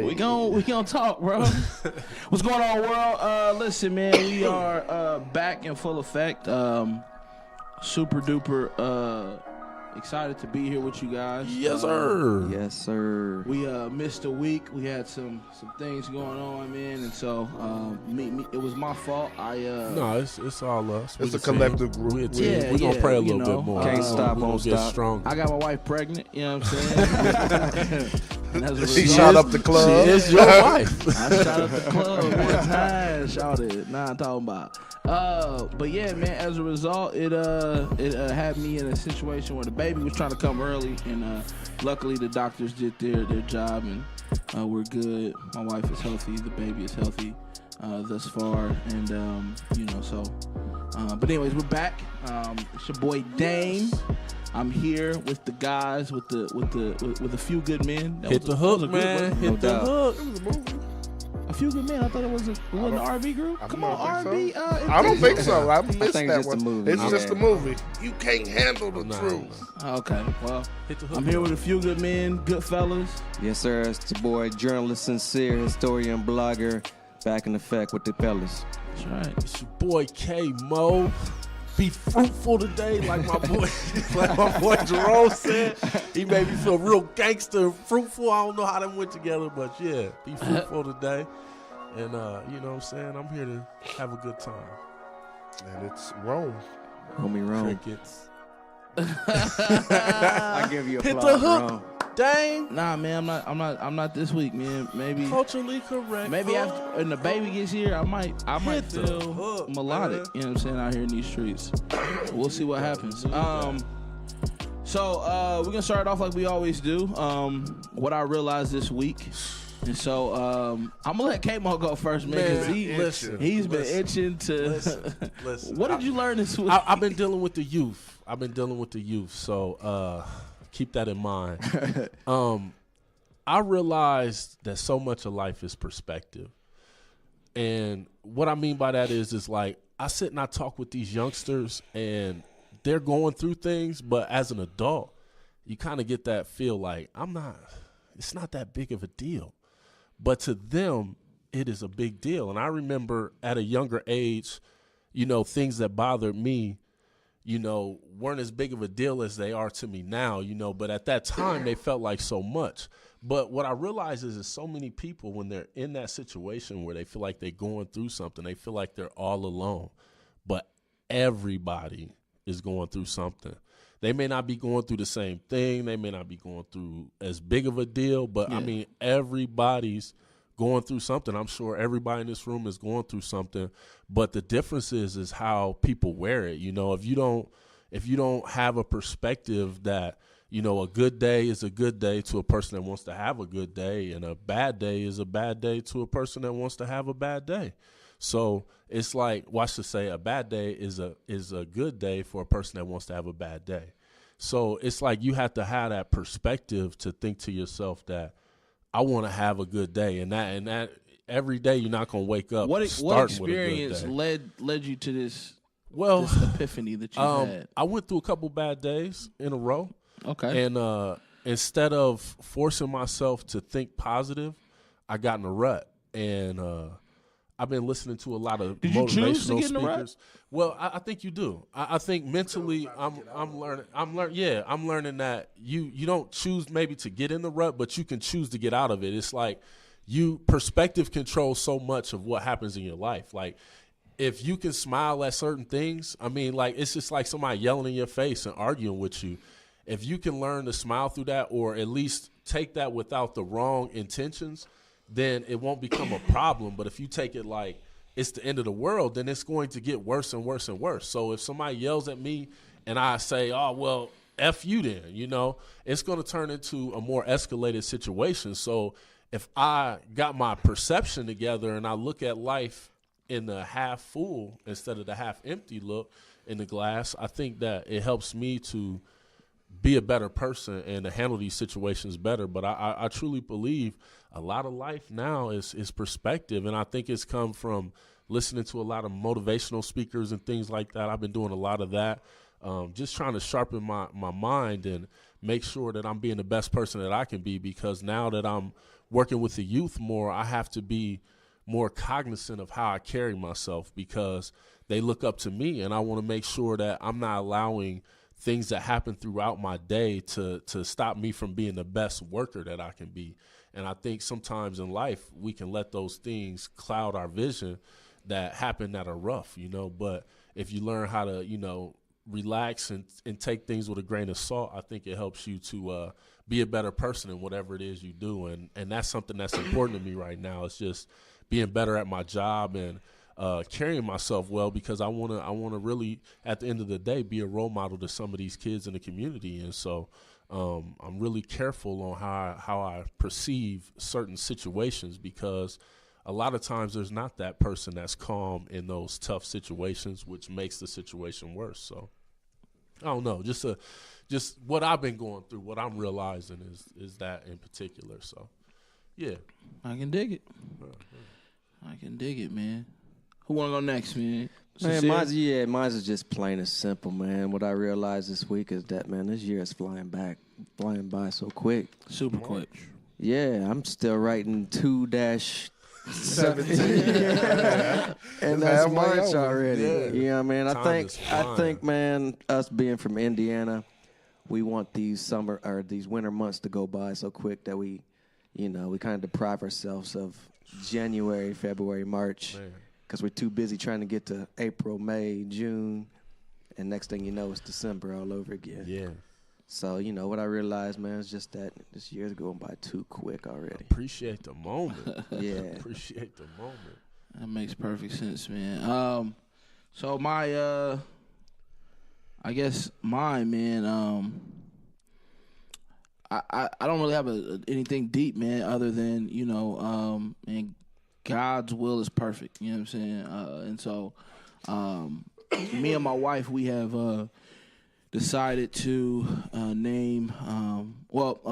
We gon' talk, bro. What's going on, world? Listen, man, we are back in full effect. Super duper excited to be here with you guys. Yes, sir. Yes, sir. We missed a week. We had some things going on, man, and so it was my fault. No, it's all us. It's a collective group. We a team. We're gonna pray a little bit more. Can't stop, won't get stop. stronger. I got my wife pregnant. You know what I'm saying? And as a She result- shot up the club. She is your wife. I shot up the club one time, shot it. Nah, I'm talking about. But yeah, man. As a result, it had me in a situation where the baby was trying to come early, and luckily the doctors did their job, and we're good. My wife is healthy, the baby is healthy thus far, and But anyways, we're back. It's your boy Dame. I'm here with the guys, with a few good men. Hit the hook, man. Hit the hook. A few good men. I thought it was an RV group. Come on, RV. I don't think so. I missed think that it's just one. a movie. It's just a movie. You can't handle the Nah. truth. Okay, well, Hit the hook. I'm here with a few good men, good fellas. Yes, sir. It's your boy, journalist, sincere, historian, blogger, back in effect with the fellas. That's right. It's your boy K Mo. Be fruitful today, like my boy Jerome said. He made me feel real gangster and fruitful. I don't know how them went together, but yeah, be fruitful today. And you know what I'm saying? I'm here to have a good time. And it's Rome. Homie Rome. Crickets. I give you Hit applause, the hook. Rome. Dang. Nah, man, I'm not this week, man. Maybe Culturally correct. after when the baby gets here, I might Hit the feel hook, melodic. man. You know what I'm saying? Out here in these streets, we'll see what happens. So we're gonna start off like we always do. What I realized this week. And so I'm gonna let K-Mo go first, man, because he's been itching to. Listen. What did you learn this week? I've been dealing with the youth. So keep that in mind. I realized that so much of life is perspective. And what I mean by that is like I sit and I talk with these youngsters and they're going through things, but as an adult, you kind of get that feel like it's not that big of a deal. But to them, it is a big deal. And I remember at a younger age, things that bothered me, weren't as big of a deal as they are to me now, but at that time they felt like so much. But what I realize is so many people, when they're in that situation where they feel like they're going through something, they feel like they're all alone. But everybody is going through something. They may not be going through the same thing. They may not be going through as big of a deal, but I mean, everybody's going through something. I'm sure everybody in this room is going through something, but the difference is how people wear it. If you don't have a perspective that, a good day is a good day to a person that wants to have a good day, and a bad day is a bad day to a person that wants to have a bad day. So it's like, watch to say, a bad day is a good day for a person that wants to have a bad day. So it's like you have to have that perspective to think to yourself that I want to have a good day, and that every day you're not going to wake up. What starting with a good experience day. led you to this Well, epiphany that you had? I went through a couple bad days in a row. Okay. And instead of forcing myself to think positive, I got in a rut. And I've been listening to a lot of Did you motivational choose to get in a rut? speakers. Well, I think you do. I think mentally, I'm learning. I'm learning that you don't choose maybe to get in the rut, but you can choose to get out of it. It's like perspective controls so much of what happens in your life. Like, if you can smile at certain things, I mean, like, it's just like somebody yelling in your face and arguing with you. If you can learn to smile through that, or at least take that without the wrong intentions, then it won't become a problem. But if you take it like it's the end of the world, then it's going to get worse and worse and worse. So if somebody yells at me and I say, oh, well, F you then, it's going to turn into a more escalated situation. So if I got my perception together and I look at life in the half full instead of the half empty look in the glass, I think that it helps me to be a better person and to handle these situations better. But I truly believe a lot of life now is perspective, and I think it's come from listening to a lot of motivational speakers and things like that. I've been doing a lot of that, just trying to sharpen my mind and make sure that I'm being the best person that I can be, because now that I'm working with the youth more, I have to be more cognizant of how I carry myself because they look up to me, and I want to make sure that I'm not allowing things that happen throughout my day to stop me from being the best worker that I can be. And I think sometimes in life we can let those things cloud our vision that happen that are rough, but if you learn how to, relax and take things with a grain of salt, I think it helps you to be a better person in whatever it is you do. And that's something that's important to me right now. It's just being better at my job and carrying myself well, because I want to really, at the end of the day, be a role model to some of these kids in the community. And so I'm really careful on how I perceive certain situations, because a lot of times there's not that person that's calm in those tough situations, which makes the situation worse. So I don't know, just what I've been going through, what I'm realizing is that in particular. So yeah, I can dig it. I can dig it, man. Who want to go next, man? Sincere? Mine's is just plain and simple, man. What I realized this week is that, man, this year is flying by so quick. Super quick. Yeah, I'm still writing 2-17. And that's March already. Yeah. You know what I mean? I think, man, us being from Indiana, we want these winter months to go by so quick that we kind of deprive ourselves of January, February, March, because we're too busy trying to get to April, May, June, and next thing you know, it's December all over again. Yeah. So, what I realized, man, is just that this year's going by too quick already. Appreciate the moment. Yeah. Appreciate the moment. That makes perfect sense, man. So my, I guess mine, man. I don't really have anything deep, man, other than man, God's will is perfect. You know what I'm saying? And so, me and my wife, we have decided to name. Let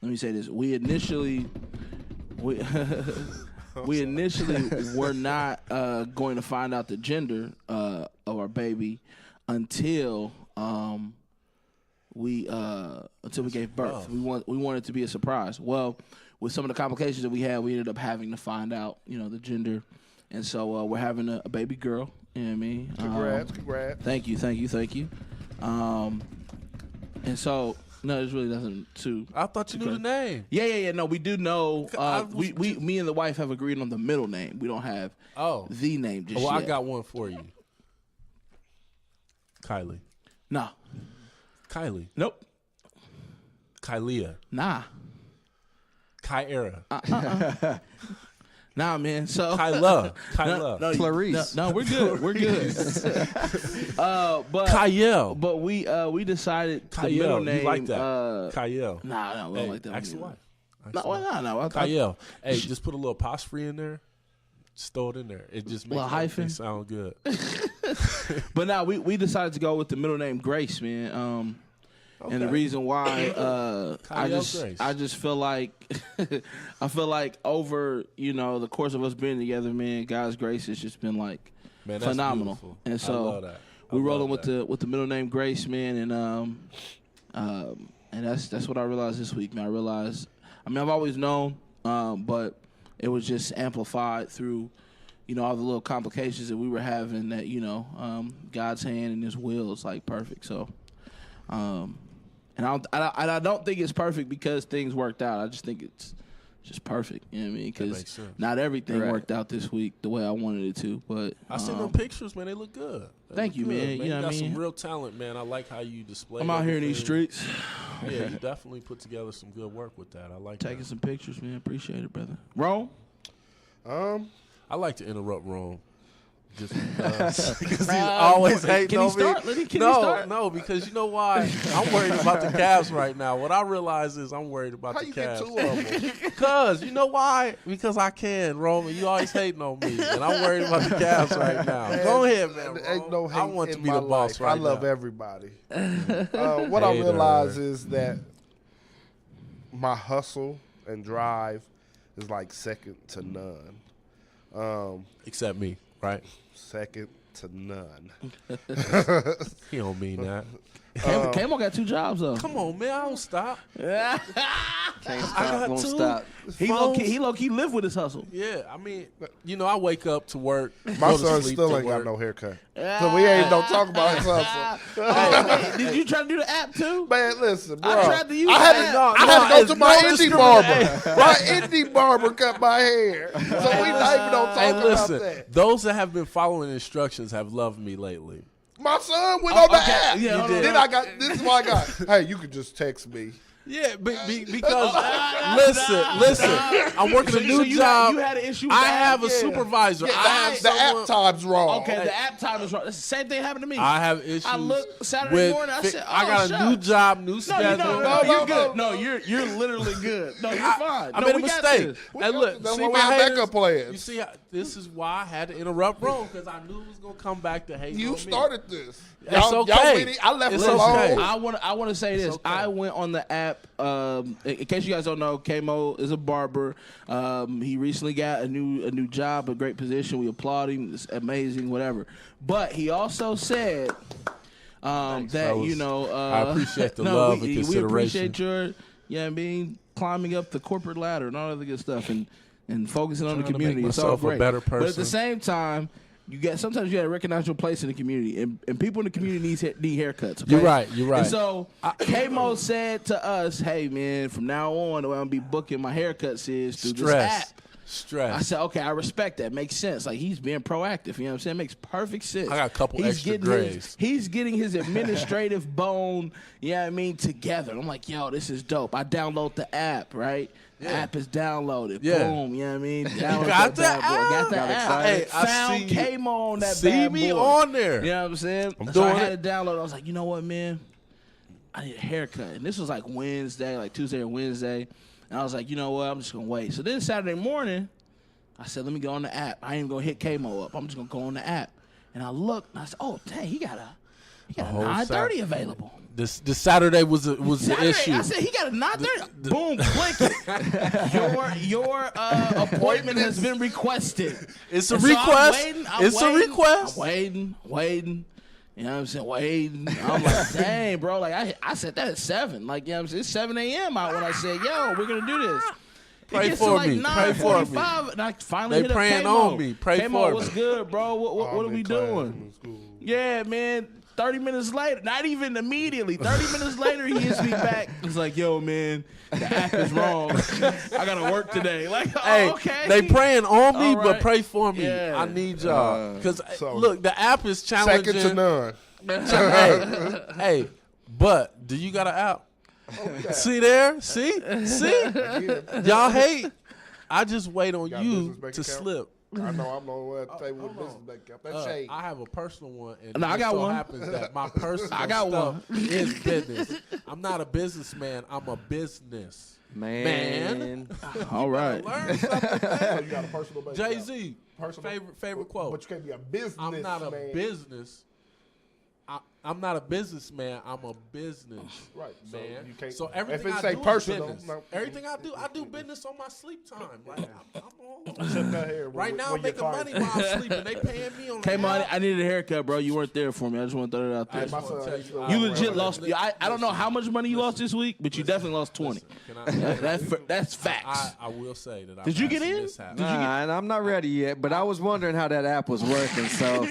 me say this: we initially were not going to find out the gender of our baby until we gave birth. We wanted it to be a surprise. Well, with some of the complications that we had, we ended up having to find out, the gender, and so we're having a baby girl. You know what I mean? Congrats. Thank you. And so no, there's really nothing to. I thought you knew the name. Yeah. No, we do know. Me and the wife have agreed on the middle name. We don't have the name just yet. I got one for you. Kylie. Nah. Kylie. Nope. Kylia. Nah. Kyera. Nah, man. So Kyla. No, Clarice. No, we're good. We're good. But Kyle. But we decided the middle Kyle. name. You like that? Kyle. Nah, we don't like that. Ask the wife. No. Kyle. Hey, just put a little apostrophe in there. Just throw it in there. It just makes hyphen. it sound good. But now we decided to go with the middle name Grace, man. And the reason why I just feel like I feel like over the course of us being together, man, God's grace has just been like phenomenal. Beautiful. And so we rolling with the middle name Grace, man, and that's what I realized this week, man. I've always known, but it was just amplified through all the little complications that we were having. That God's hand and His will is like perfect. So. And I don't think it's perfect because things worked out. I just think it's just perfect. You know what I mean? Because not everything worked out this week the way I wanted it to. But I seen them pictures, man. They look good. Thank you, man. You got some real talent, man. I like how you display. I'm out here in these streets. Yeah, you definitely put together some good work with that. I like taking some pictures, man. Appreciate it, brother. Rome? I like to interrupt Rome. Just because he's always hating on me. No, because you know why? I'm worried about the Cavs right now. What I realize is I'm worried about the Cavs. How you get two of them? Because you know why? Because I can, Roman. You always hating on me, and I'm worried about the Cavs right now. Go ahead, man. Ain't no hate I want to in be my the boss life. right now. I love everybody. What I realize is that my hustle and drive is like second to none. Except me, right? Second to none. He don't mean that. Camo got 2 jobs though. Come on, man. I don't stop. Can't stop, won't 2. stop. He low key live with his hustle. Yeah, I mean, I wake up to work. My go to son sleep still to ain't got work. no haircut. So we ain't don't talk about his hustle. Hey, did you try to do the app too? Man, listen, bro. I tried to use I had that. to go to my no indie barber. My indie barber cut my hair. So we not even don't talk about that. Those that have been following instructions have loved me lately. My son went on the app. Yeah, hold on. Then I got, this is what I got. Hey, you can just text me. Yeah, because listen. I'm working a new job. You had an issue with I the app? have a supervisor. Yeah, I have the app someone. time's wrong. Okay, the app time is wrong. That's the same thing happened to me. I have issues. I looked Saturday with morning. I said, I got a new job, new schedule. No, you're good. No, you're literally good. No, you're fine. I no, made a we got mistake. this. Hey, look, That's see why we my have haters? backup plans. You see, this is why I had to interrupt Rome because I knew it was gonna come back to hate. You started this. It's Y'all okay. with it. I left It's it alone. okay. I want to say this. okay. I went on the app. In case you guys don't know, Kamo is a barber. He recently got a new job, a great position. We applaud him. It's amazing, whatever. But he also said that fellas. I appreciate the no, love we, and we consideration. appreciate your climbing up the corporate ladder and all that good stuff and focusing on the Trying to make community. It's all myself a great. better But at the person. same time, sometimes you got to recognize your place in the community, and people in the community need haircuts. Okay? You're right. You're right. And so Kamo said to us, "Hey man, from now on, the way I'm gonna be booking my haircuts is through this app." Stress. I said, "Okay, I respect that. Makes sense. Like he's being proactive. You know what I'm saying? Makes perfect sense." I got a couple extra grays. He's getting his administrative bone. You know what I mean? Together. I'm like, yo, this is dope. I download the app, right? The app is downloaded. Yeah. Boom. You know what I mean? Download got that the bad boy. app? Got the Got app. excited? Hey, I Found see you. Kamo on that See bad me boy. on there. You know what I'm saying? I'm so doing I had it. to download. I was like, you know what, man? I need a haircut. And this was like Wednesday, like Tuesday or Wednesday. And I was like, you know what? I'm just going to wait. So then Saturday morning, I said, let me go on the app. I ain't going to hit Kamo up. I'm just going to go on the app. And I looked, and I said, oh, dang, he got a whole 9:30 available. This Saturday was the Saturday, issue. I said, he got a 9:30. Boom, click it. Your appointment has been requested. It's a And so I'm request. waiting, It's a request. I'm waiting. You know what I'm saying? Waiting. I'm like, dang, bro. Like, I said that at 7. Like, you know what I'm saying? It's 7 a.m. out when I said, yo, we're going to do this. Pray It gets for to like me. Pray for me. 9:45, and I finally They hit up praying Kamo. on me. Pray Kamo, for what's me. good, bro? What I'm are we in class doing? in school. Yeah, man. 30 minutes later, not even immediately. 30 minutes later, he hits me back. He's like, yo, man, the app is wrong. I got to work today. Like, oh, Hey, okay. they praying on me, All but right. pray for me. Yeah. I need y'all. Because, So- look, the app is challenging. Second to none. hey, but do you got an app? See there? See? Y'all hate. I just wait on Got a you business bank to account? slip. I know I'm the only one to tell you what business bank account. That's shade. I have a personal one, and No, I it got so one. happens that my personal I got stuff is business. I'm not a businessman. I'm a business Man. All right. Learn something, So man. you got a personal bank Jay account. Z, Personal- favorite quote. But you can't be a business I'm not a man. business. I'm not a businessman. I'm a business Right. So man. you can't- So everything if it I say do personal, is business. no. Everything I do business on my sleep time. Like I'm on. Shut that hair. Right now, I'm when making your money clients- while I'm sleeping. They paying me on. Kamo, I needed a haircut, bro. You weren't there for me. I just want to throw that out there. Hey, my I wanna son tell used you, to I- You work legit around lost. I don't know how much money you lost this week, but you definitely lost 20. Can I, That's facts. I will say that. Did you get in? Nah, and I'm not ready yet, but I was wondering how that app was working. So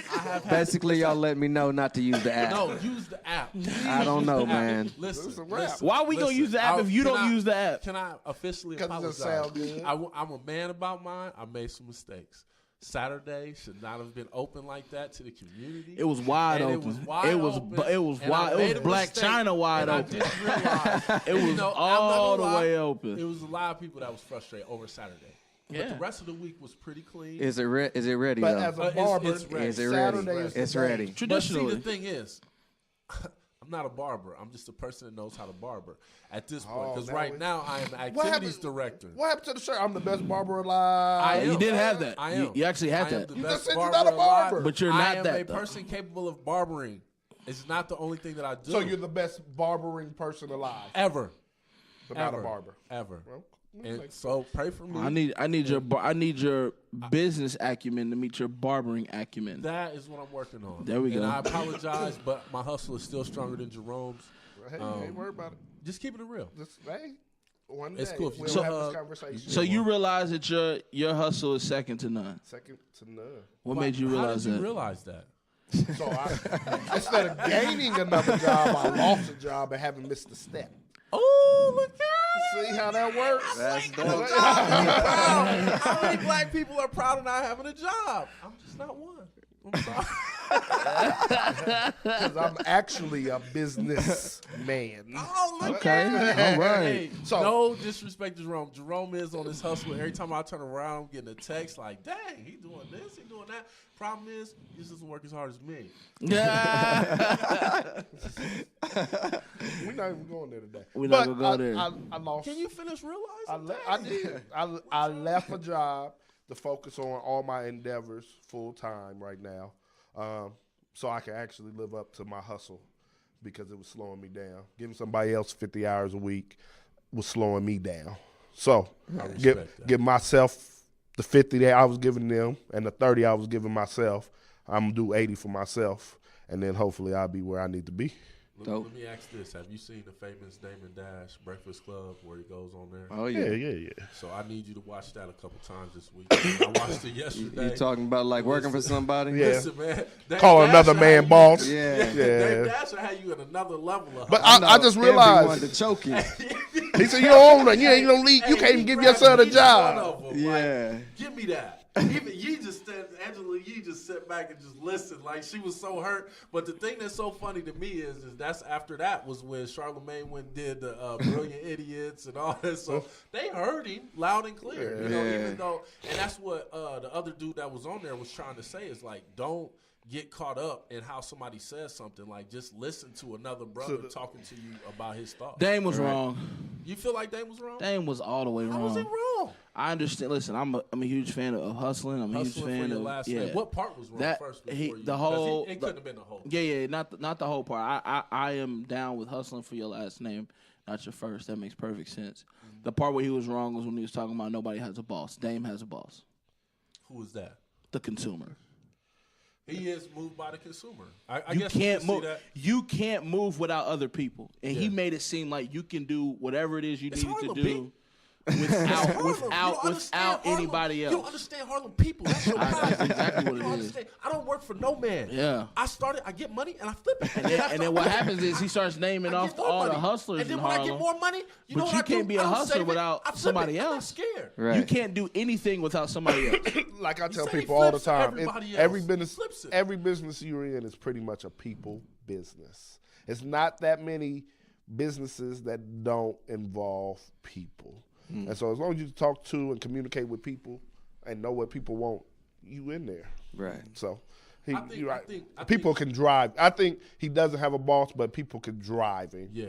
basically, y'all let me know not to use the app. No, use the app. I don't know, man. Listen, This is a wrap. listen, Why we gonna listen. use the app if you Can don't use the app? Can I officially 'Cause it apologize? doesn't sound good. I'm a man about mine. I made some mistakes. Saturday should not have been open like that to the community. It was wide And open. It was wide It was open. it was And wide. I made It a was Black mistake, China wide and I open. didn't realize. It was I'm not all gonna the lie, way open. It was a lot of people that was frustrated over Saturday. But Yeah. the rest of the week was pretty clean. Is it ready But though? as a It's- barber, it's ready. Is it ready? Saturday is It's the day. ready. But see, Traditionally, the thing is, I'm not a barber. I'm just a person that knows how to barber at this point. Oh, Because now right we- now, I am What activities happened- director. What happened to the shirt? I'm the best barber alive. I am. you did have that. I You- am. you actually had I that. am the You best just said barber you're not a barber. alive. But you're I not am that, a though. person capable of barbering. It's not the only thing that I do. So you're the best barbering person alive, ever. but not a Ever. barber. Ever. Well, And so pray for me. I need your business acumen to meet your barbering acumen. That is what I'm working on. There we go. And I apologize, but my hustle is still stronger than Jerome's. Hey, ain't worry about it. Just keeping it real. One It's day cool if you we'll don't have this conversation. So you realize that your hustle is second to none. Second to none. What made you realize How did that? you realize that? So instead of gaining another job, I lost a job and haven't missed a step. Oh, look at See how that works? That's dope. How many black people are proud of not having a job? I'm just not one. I'm sorry. Because I'm actually a businessman. Oh, look Okay. at that. All right. Hey, So- no disrespect to Jerome. Jerome is on his hustle. Every time I turn around, I'm getting a text like, dang, he doing this, he doing that. Problem is, he doesn't work as hard as me. We're not even going there today. We're not But gonna go there. I lost. Can you finish realizing I did. I left a job to focus on all my endeavors full time right now, so I can actually live up to my hustle because it was slowing me down. Giving somebody else 50 hours a week was slowing me down. So give myself the 50 that I was giving them and the 30 I was giving myself. I'm gonna do 80 for myself, and then hopefully I'll be where I need to be. Let me ask this. Have you seen the famous Damon Dash Breakfast Club where he goes on there? Oh, yeah. Yeah. So I need you to watch that a couple times this week. I watched it yesterday. You talking about like working for somebody? Yeah. Listen, man. Call another man boss. Yeah. Dame Dash will have you at another level of But hustle. I just Everyone realized to choke you. he said you don't own it. You ain't gonna leave. You can't even give your son a job. Yeah. Give me that. Even Yee just said, Angela Yee just sat back and just listened. Like, she was so hurt. But the thing that's so funny to me is that's after that was when Charlamagne went and did the Brilliant Idiots and all that. So they heard him loud and clear. You know, even though, and that's what the other dude that was on there was trying to say is like, don't get caught up in how somebody says something. Like, just listen to another brother talking to you about his thoughts. Dame was wrong. You feel like Dame was wrong? Dame was all the way wrong. How was it wrong? I understand. Listen, I'm a huge fan of hustling. I'm a huge Hustling fan for your of last name. What part was wrong that. first? Before you, The whole. it couldn't have been the whole. Yeah, not the whole part. I am down with hustling for your last name, not your first. That makes perfect sense. The part where he was wrong was when he was talking about nobody has a boss. Dame has a boss. Who is that? The consumer. He is moved by the consumer. I You guess can't we can move. see that. You can't move without other people, and he made it seem like you can do whatever it is you needed to Harlem, do without anybody else. You don't understand Harlem people. That's your problem. That's exactly what You it don't is. understand. I don't work for no man. Yeah. I get money and I flip it. And then what happens is he starts naming off all the hustlers and then in when Harlem. I get more money, But know what you I do? can't be a I don't hustler save it. without I flip somebody it. I'm not else. scared. Right. You can't do anything without somebody else. Like I tell said he people all the flips time, everybody every else. business, Flips it. every business you're in is pretty much a people business. It's not that many businesses that don't involve people. And so as long as you talk to and communicate with people and know what people want, you in there. Right. So I you're right. think People can drive. I think he doesn't have a boss, but people can drive him. Yeah.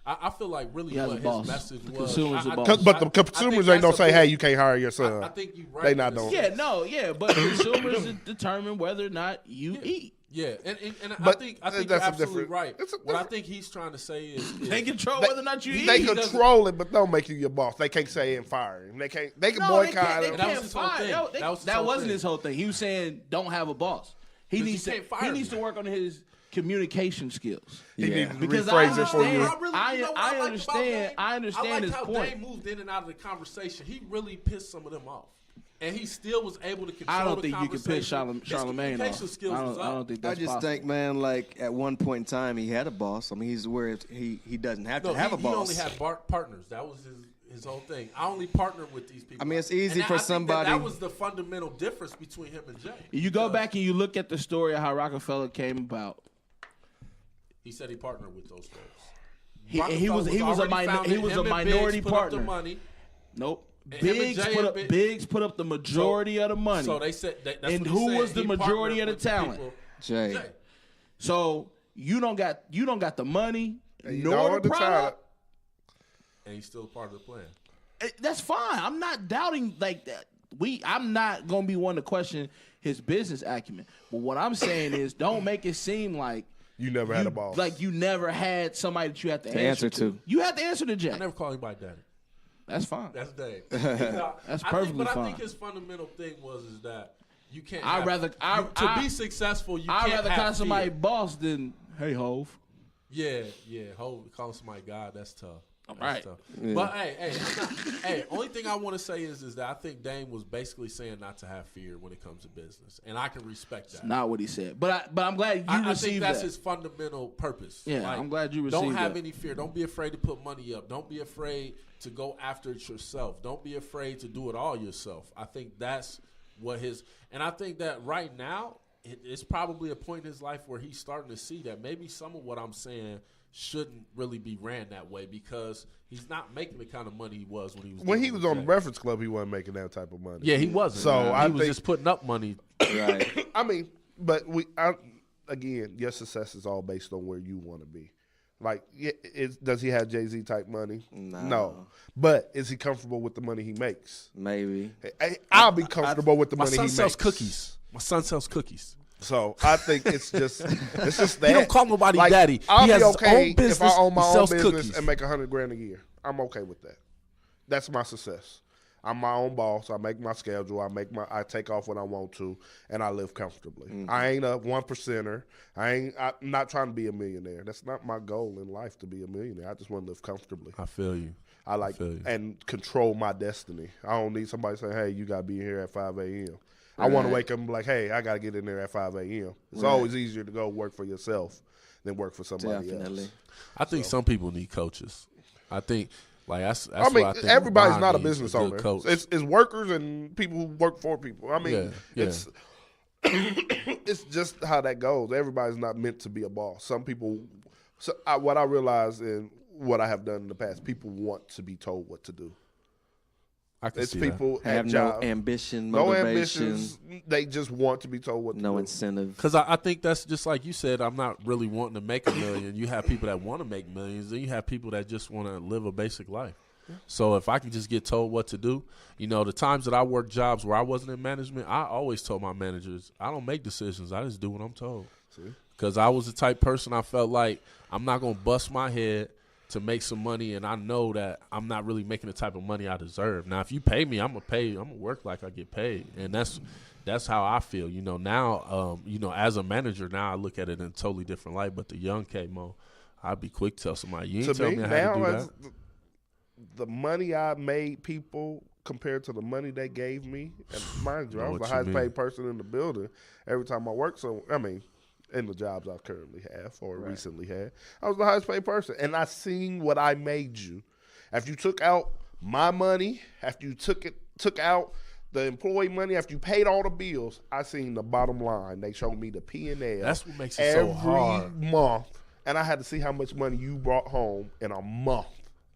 I feel like really He has what a boss. his message The was. consumer's a boss. But the consumers ain't gonna say, "Hey, you can't hire your son." I think you're right. They not in doing. this. But consumers determine whether or not you eat. Yeah, and But I think that's you're a absolutely different- right. it's a What I different- think he's trying to say is They control whether or not you eat. They He doesn't- control it, but don't make you your boss. They can't say and fire him. They can No, boycott they him. That can't was his whole fire. thing. Yo, That was his that whole wasn't thing. his whole thing. He was saying don't have a boss. He 'Cause needs you to. can't fire He me. needs to work on his communication skills. He Yeah. needs to Because rephrase it for you. I understand. I understand his how point. Dame moved in and out of the conversation. He really pissed some of them off, and he still was able to control. I don't the think you can piss conversation. His Charlamagne communication off. skills I was don't up. think I that's just possible. think, man, like at one point in time, he had a boss. I mean, he's where he doesn't have to have a he boss. only had partners. That was his whole thing. I only partner with these people. I mean, it's easy And for I think somebody- That was the fundamental difference between him and Jay. You go back and you look at the story of how Rockefeller came about. He said he partnered with those folks. He Rockefeller was a already founded. he was Him a and minority Biggs put up the partner. money. Nope. And him and Jay Biggs put up the majority of the money. So they said that's And what he who said. was the He majority partnered of the with talent? people. Jay. So you don't got the money And you nor know the the product. talent. And he's still part of the plan. That's fine. I'm not doubting like that. I'm not gonna be one to question his business acumen. But what I'm saying is, don't make it seem like You never had a boss. like you never had somebody that you have to answer to. You have to answer to Jack. I never call anybody daddy. That's fine. That's Dame. That's perfectly But fine. I think his fundamental thing is that you can't. To be successful, you I'd can't rather have call somebody fear. boss than hey Hove. Yeah. Calling somebody God, that's tough. That's Right. tough. Yeah. But only thing I want to say is that I think Dame was basically saying not to have fear when it comes to business, and I can respect that. Not what he said, but I'm glad you I received think that's that. his fundamental purpose. Yeah, I'm glad you received Don't have that. any fear. Don't be afraid to put money up. Don't be afraid to go after it yourself. Don't be afraid to do it all yourself. I think that's what and I think that right now it's probably a point in his life where he's starting to see that maybe some of what I'm saying shouldn't really be ran that way because he's not making the kind of money he was when he was on the Breakfast Club. He wasn't making that type of money. Yeah, he wasn't. So he was just putting up money. Right. I mean, but again, your success is all based on where you want to be. Like, does he have Jay-Z type money? No. But is he comfortable with the money he makes? Maybe. I'll be comfortable with the money he makes. My son sells cookies. My son sells cookies. So I think it's just that. He don't call nobody daddy. I'll He has be his okay own business. if I own my He own sells business cookies. and make $100,000 a year. I'm okay with that. That's my success. I'm my own boss. I make my schedule. I take off when I want to, and I live comfortably. Mm-hmm. I ain't a 1%er. I'm not trying to be a millionaire. That's not my goal in life, to be a millionaire. I just want to live comfortably. I feel you. I and control my destiny. I don't need somebody saying, "Hey, you got to be here at 5 a.m." I want to wake up and be like, "Hey, I got to get in there at 5 a.m." It's always easier to go work for yourself than work for somebody else. I think some people need coaches. I think. That's I mean, what I think everybody's LeBron not a needs, business good owner. coach. It's workers and people who work for people. I mean, it's it's just how that goes. Everybody's not meant to be a boss. Some people. What I realize and what I have done in the past, people want to be told what to do. I can see people that. Have no ambition, motivation. No ambitions. They just want to be told what to do. No incentive. Because I think that's just like you said, I'm not really wanting to make $1 million. You have people that want to make millions, and you have people that just want to live a basic life. Yeah. So if I can just get told what to do, the times that I worked jobs where I wasn't in management, I always told my managers, I don't make decisions. I just do what I'm told. Because I was the type person I felt like I'm not going to bust my head to make some money, and I know that I'm not really making the type of money I deserve. Now, if you pay me, I'm gonna work like I get paid, and that's how I feel. Now, as a manager, now I look at it in a totally different light. But the young K-Mo, I'd be quick to tell somebody, you ain't tell me how to do that. The money I made people compared to the money they gave me, and mind you, I was the highest paid person in the building every time I worked. So, I mean, in the jobs I currently have or recently had, I was the highest paid person. And I seen what I made you. After you took out my money, after you took out the employee money, after you paid all the bills, I seen the bottom line. They showed me the P&L. That's what makes it so hard. Every month. And I had to see how much money you brought home in a month.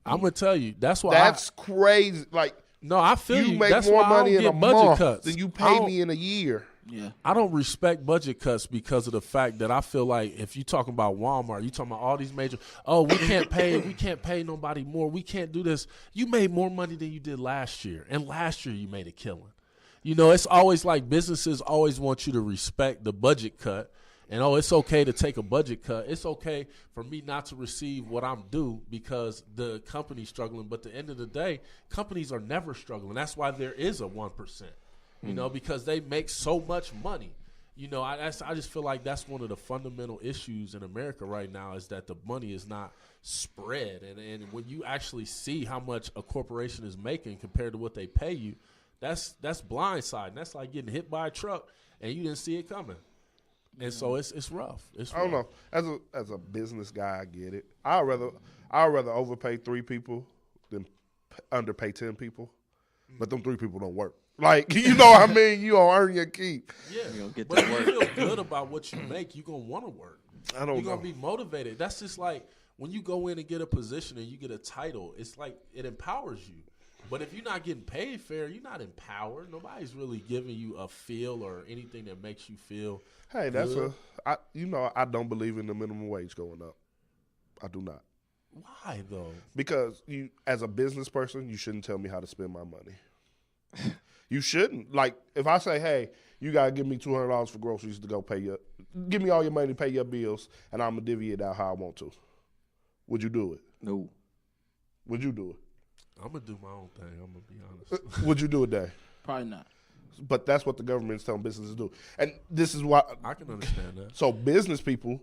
I'm going to tell you, that's why That's crazy. Like, no, I feel you. Make that's more why money I don't in get a budget month cuts. than you pay me in a year. Yeah, I don't respect budget cuts because of the fact that I feel like if you're talking about Walmart, you're talking about all these major, we can't pay nobody more. We can't do this. You made more money than you did last year, and last year you made a killing. It's always like businesses always want you to respect the budget cut, and it's okay to take a budget cut. It's okay for me not to receive what I'm due because the company's struggling. But at the end of the day, companies are never struggling. That's why there is a 1%. Because they make so much money. I just feel like that's one of the fundamental issues in America right now is that the money is not spread. And when you actually see how much a corporation is making compared to what they pay you, that's blindsiding. That's like getting hit by a truck and you didn't see it coming. And so it's rough. I don't know. As a business guy, I get it. I'd rather overpay 3 people than underpay 10 people. But them 3 people don't work. Like, you know what I mean? You don't earn your keep. Yeah. You're gonna get but to if work. you feel good about what you make, you're going to want to work. I don't know. You're going to be motivated. That's just like when you go in and get a position and you get a title, it's like it empowers you. But if you're not getting paid fair, you're not empowered. Nobody's really giving you a feel or anything that makes you feel Hey, good. I don't believe in the minimum wage going up. I do not. Why, though? Because you, as a business person, you shouldn't tell me how to spend my money. You shouldn't. Like, if I say, hey, you got to give me $200 for groceries to go give me all your money to pay your bills, and I'm going to divvy it out how I want to. Would you do it? No. Would you do it? I'm gonna do my own thing. I'm gonna be honest. Would you do it, Dave? Probably not. But that's what the government's telling businesses to do. And this is why I can understand that. So business people,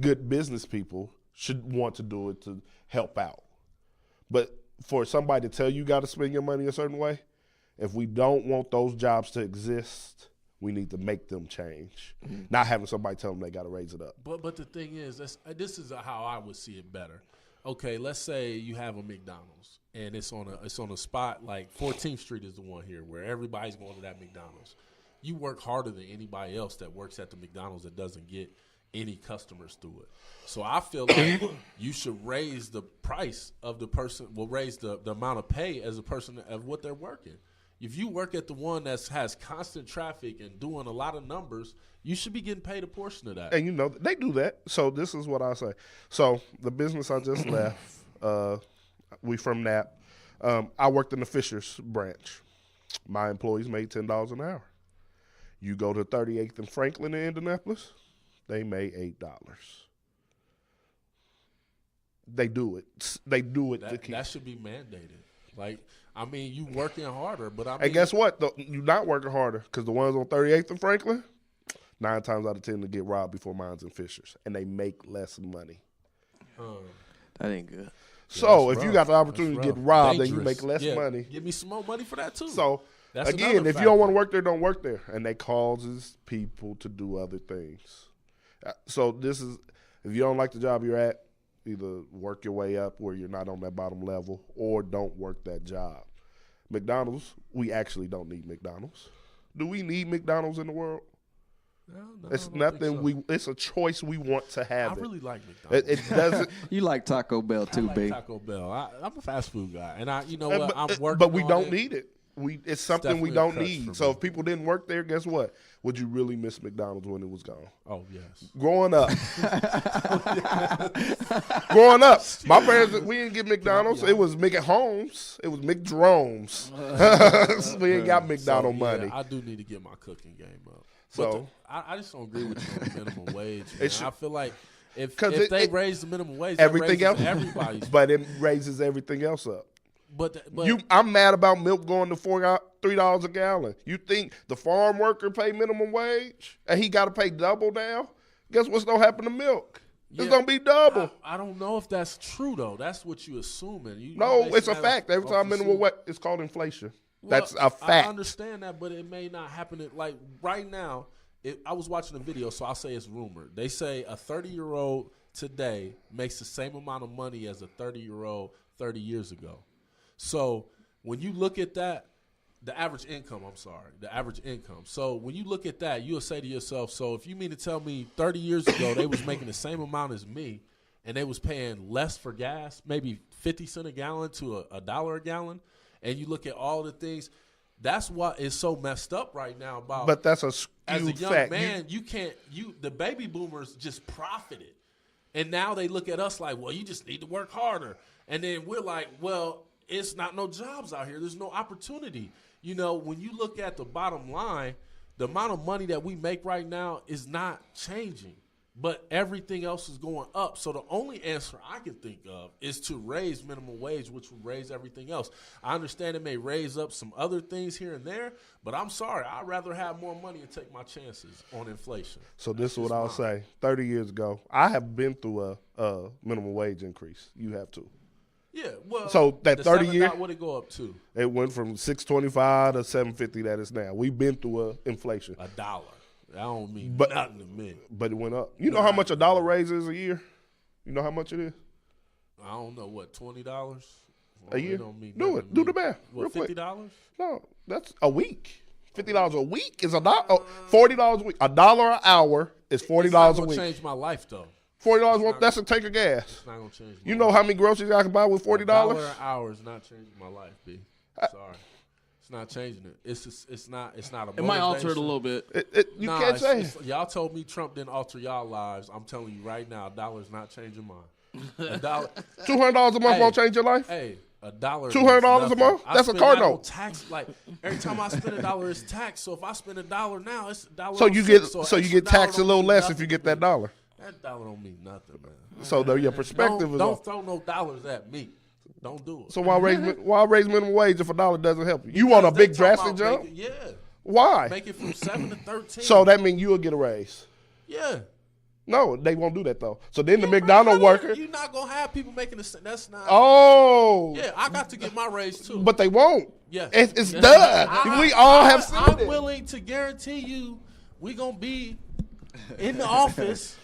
good business people, should want to do it to help out. But for somebody to tell you got to spend your money a certain way, if we don't want those jobs to exist, we need to make them change. Not having somebody tell them they got to raise it up. But the thing is, this is how I would see it better. Okay, let's say you have a McDonald's and it's on a spot like 14th Street is the one here where everybody's going to that McDonald's. You work harder than anybody else that works at the McDonald's that doesn't get any customers through it. So I feel like you should raise the price of the person, raise the amount of pay as a person of what they're working. If you work at the one that has constant traffic and doing a lot of numbers, you should be getting paid a portion of that. And, they do that. So this is what I say. So the business I just left, we from Nap. I worked in the Fishers branch. My employees made $10 an hour. You go to 38th and Franklin in Indianapolis, they made $8. They do it. They do it to keep. That should be mandated. Like, I mean, you working harder, but I mean. And guess what? You're not working harder because the ones on 38th and Franklin, 9 times out of 10 to get robbed before mines and Fishers, and they make less money. That ain't good. So if you got the opportunity to get robbed, then you make less money. Give me some more money for that too. So that's again, if you don't want to work there, don't work there, and that causes people to do other things. So this is, if you don't like the job you're at, either work your way up where you're not on that bottom level, or don't work that job. McDonald's, we actually don't need McDonald's. Do we need McDonald's in the world? No, it's nothing. It's a choice we want to have. I really like McDonald's. It doesn't. You like Taco Bell too, I like B. Taco Bell. I'm a fast food guy, and I'm working. But we on don't it. need it. It's something we don't need. So if people didn't work there, guess what? Would you really miss McDonald's when it was gone? Oh yes. Growing up, my parents, we didn't get McDonald's. It was McHomes. It was McDromes. We ain't got McDonald's money. I do need to get my cooking game up. So I just don't agree with you on the minimum wage. Man. I feel like if they raise the minimum wage, everything else, everybody's. But it raises everything else up. But I'm mad about milk going to $3 a gallon. You think the farm worker pay minimum wage and he got to pay double now? Guess what's gonna happen to milk? It's gonna be double. I don't know if that's true though. That's what you assuming. No, it's a fact. Every time minimum wage, it's called inflation. That's a fact. I understand that, but it may not happen. Like right now, I was watching a video, so I'll say it's rumored. They say a 30-year-old today makes the same amount of money as a 30-year-old 30 years ago. So when you look at that, the average income. So when you look at that, you'll say to yourself, so if you mean to tell me 30 years ago they was making the same amount as me and they was paying less for gas, maybe 50 cents a gallon to a $1 a gallon, and you look at all the things, that's what is so messed up right now about. But that's a skewed as a young fact. man, the baby boomers just profited. And now they look at us like, well, you just need to work harder. And then we're like, well, it's not no jobs out here. There's no opportunity. When you look at the bottom line, the amount of money that we make right now is not changing, but everything else is going up. So the only answer I can think of is to raise minimum wage, which would raise everything else. I understand it may raise up some other things here and there, but I'm sorry. I'd rather have more money and take my chances on inflation. So this is what I'll say. 30 years ago, I have been through a minimum wage increase. You have too. Yeah, well, so that 30 years, what did it go up to? It went from $6.25 to $7.50 that is now. We've been through inflation. $1. That don't mean nothing to me. But it went up. You know how much $1 raise is a year? You know how much it is? I don't know, what, $20? A year? Don't mean do it. Do the math. What, $50? No, that's a week. $50 a week is $40 a week. $1 an hour is $40 a week. It's not gonna change my life, though. $40, that's a tank of gas. It's not going to change. You know how many groceries I can buy with $40? $1 an hour is not changing my life, B. Sorry. It's not changing it. It's not a motivation. It might alter it a little bit. You can't say. Y'all told me Trump didn't alter y'all lives. I'm telling you right now, $1 is not changing mine. $200 a month won't change your life? Hey, $1. $200 a month? That's a car note. Tax, like every time I spend $1, it's taxed. So if I spend $1 now, it's $1. So you get taxed a little less if you get that $1. That $1 don't mean nothing, man. So your perspective is don't throw no dollars at me. Don't do it. So why raise minimum wage if $1 doesn't help you? You want a big drastic jump? Yeah. Why? Make it from 7 to 13. So that means you'll get a raise. Yeah. No, they won't do that though. So then the McDonald's worker. You're not gonna have people making this. That's not. Oh. Yeah, I got to get my raise too. But they won't. Yeah. It's done. We all have seen I'm it. willing to guarantee you, we gonna be in the office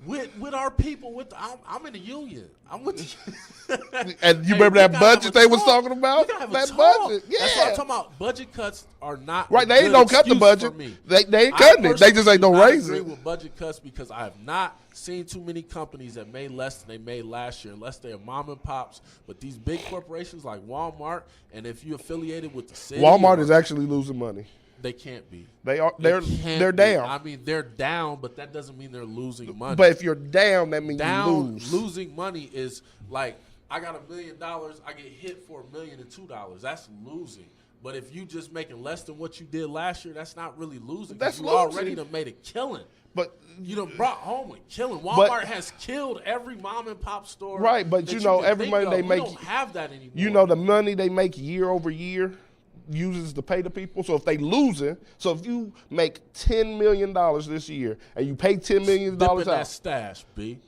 with our people. I'm in the union. I'm with you. And you remember that budget they was talking about? That budget. Yeah. That's what I'm talking about. Budget cuts are not right. They ain't don't cut the budget. They ain't cutting it. They just ain't don't raise it. I agree with budget cuts because I have not seen too many companies that made less than they made last year, unless they're mom and pops. But these big corporations like Walmart, and if you're affiliated with the city, Walmart is actually losing money. They can't be. They're down. I mean, they're down, but that doesn't mean they're losing money. But if you're down, that means you lose. Losing money is like, I got $1 million, I get hit for $1,002. That's losing. But if you just making less than what you did last year, that's not really losing. That's you losing. Already done made a killing. But you done brought home a killing. Walmart has killed every mom and pop store. Right, but you know every money they make. We don't have that anymore. You know the money they make year over year uses to pay the people. So if they losing, so if you make $10 million this year and you pay $10 million Dip out, in that stash, B.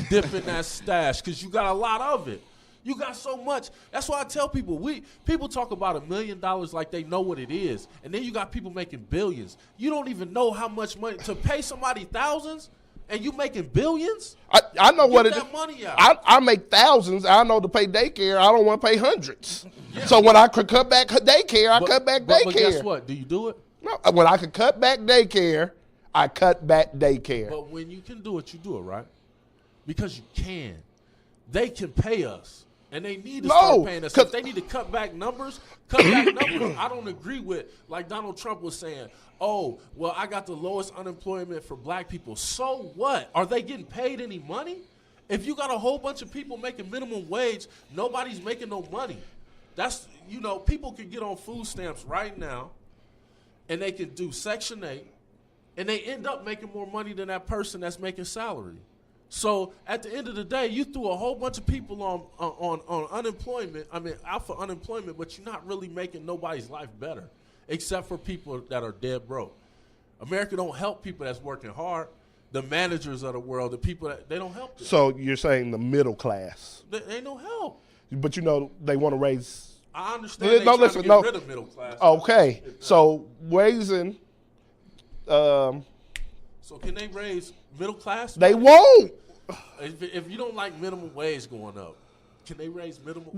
Dip in that stash because you got a lot of it. You got so much. That's why I tell people, people talk about $1 million like they know what it is, and then you got people making billions. You don't even know how much money to pay somebody thousands, and you making billions. I know what it is. Money out. I make thousands. I know to pay daycare. I don't want to pay hundreds. Yeah. So when I could cut back daycare, I cut back daycare. But guess what? Do you do it? No. When I could cut back daycare, I cut back daycare. But when you can do it, you do it, right? Because you can. They can pay us. And they need to start paying us. If they need to cut back numbers, I don't agree with, like Donald Trump was saying, oh, well, I got the lowest unemployment for black people. So what? Are they getting paid any money? If you got a whole bunch of people making minimum wage, nobody's making no money. That's, people can get on food stamps right now, and they can do Section 8, and they end up making more money than that person that's making salary. So at the end of the day, you threw a whole bunch of people on unemployment. I mean, out for unemployment, but you're not really making nobody's life better, except for people that are dead broke. America don't help people that's working hard. The managers of the world, the people they don't help them. So you're saying the middle class? They ain't no help. But they want to raise. I understand. They trying to get rid of middle class. Okay, so raising. So can they raise middle class? They won't. If you don't like minimum wage going up, can they raise minimum?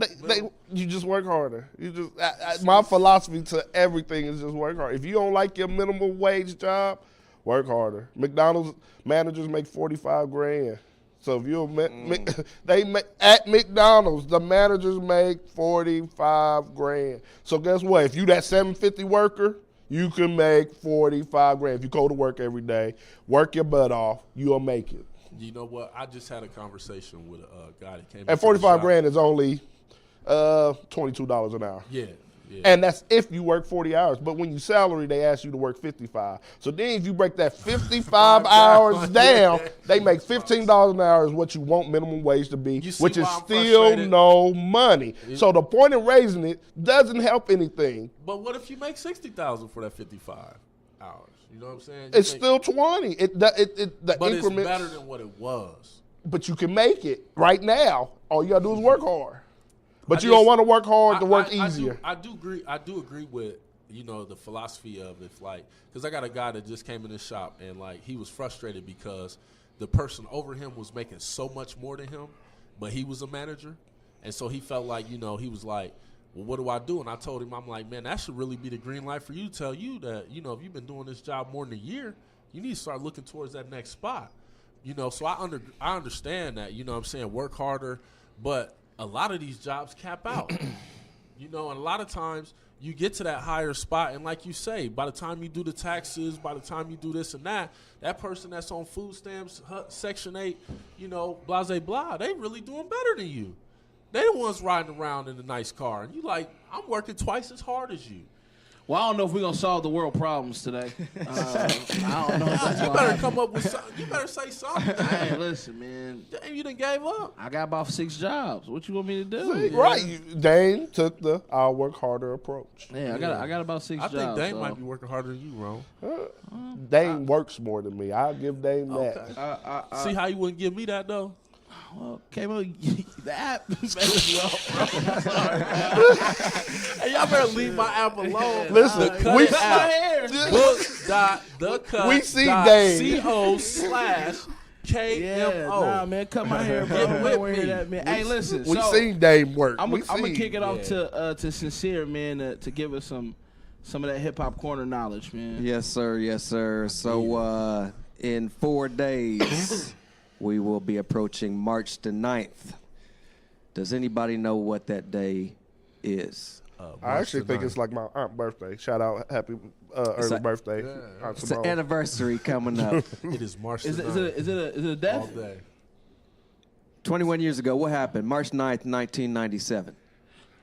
You just work harder. You just my philosophy to everything is just work hard. If you don't like your minimum wage job, work harder. McDonald's managers make $45,000. So if you're at McDonald's, the managers make $45,000. So guess what? If you that 750 worker, you can make $45,000. If you go to work every day, work your butt off, you'll make it. You know what? I just had a conversation with a guy that came. And $45,000 is only $22 an hour. Yeah. And that's if you work 40 hours. But when you salary, they ask you to work 55. So then if you break that 55 hours down, they make $15 an hour is what you want minimum wage to be, which is still no money. So the point of raising it doesn't help anything. But what if you make $60,000 for that 55 hours? You know what I'm saying? It's still 20. But increments, it's better than what it was. But you can make it right now. All you gotta do is work hard. But you don't want to work hard to work easier. I do agree with the philosophy of it, like, because I got a guy that just came in his shop and like he was frustrated because the person over him was making so much more than him, but he was a manager, and so he felt like he was like, well, what do I do? And I told him, I'm like, man, that should really be the green light for you to tell you that if you've been doing this job more than a year, you need to start looking towards that next spot. So I understand that, what I'm saying, work harder, but a lot of these jobs cap out, and a lot of times you get to that higher spot, and like you say, by the time you do the taxes, by the time you do this and that person that's on food stamps, Section 8, blase blah, they really doing better than you. They the ones riding around in a nice car, and you like, I'm working twice as hard as you. Well, I don't know if we're gonna solve the world problems today. I don't know. If that's You gonna better happen. come up with something. You better say something. Hey, listen, man. Damn, you done gave up. I got about 6 jobs. What you want me to do? Right. Dane took the I'll work harder approach. Yeah, I got about 6 I jobs. think Dane so. might be working harder than you, Ron. Dane works more than me. I'll give Dane that. See how you wouldn't give me that though? Well, K-Mo, the app messes you up, bro. Hey, y'all better leave my app alone. Listen, The we Cut app. book.thecut.co/KMO. Yeah, nah, man, cut my hair, bro. Get I don't with wanna hear me. that, man. Hey, listen, We so seen Dane work. I'm We gonna seen. kick it off to Sincere, man, to give us some of that hip hop corner knowledge, man. Yes, sir. Yes, sir. So in 4 days, we will be approaching March the 9th. Does anybody know what that day is? I actually think it's like my aunt's birthday. Shout out, happy early birthday, Aunt It's an Simone. anniversary coming up. It is March Is the it 9th. a All death? day. 21 years ago, what happened? March 9th, 1997.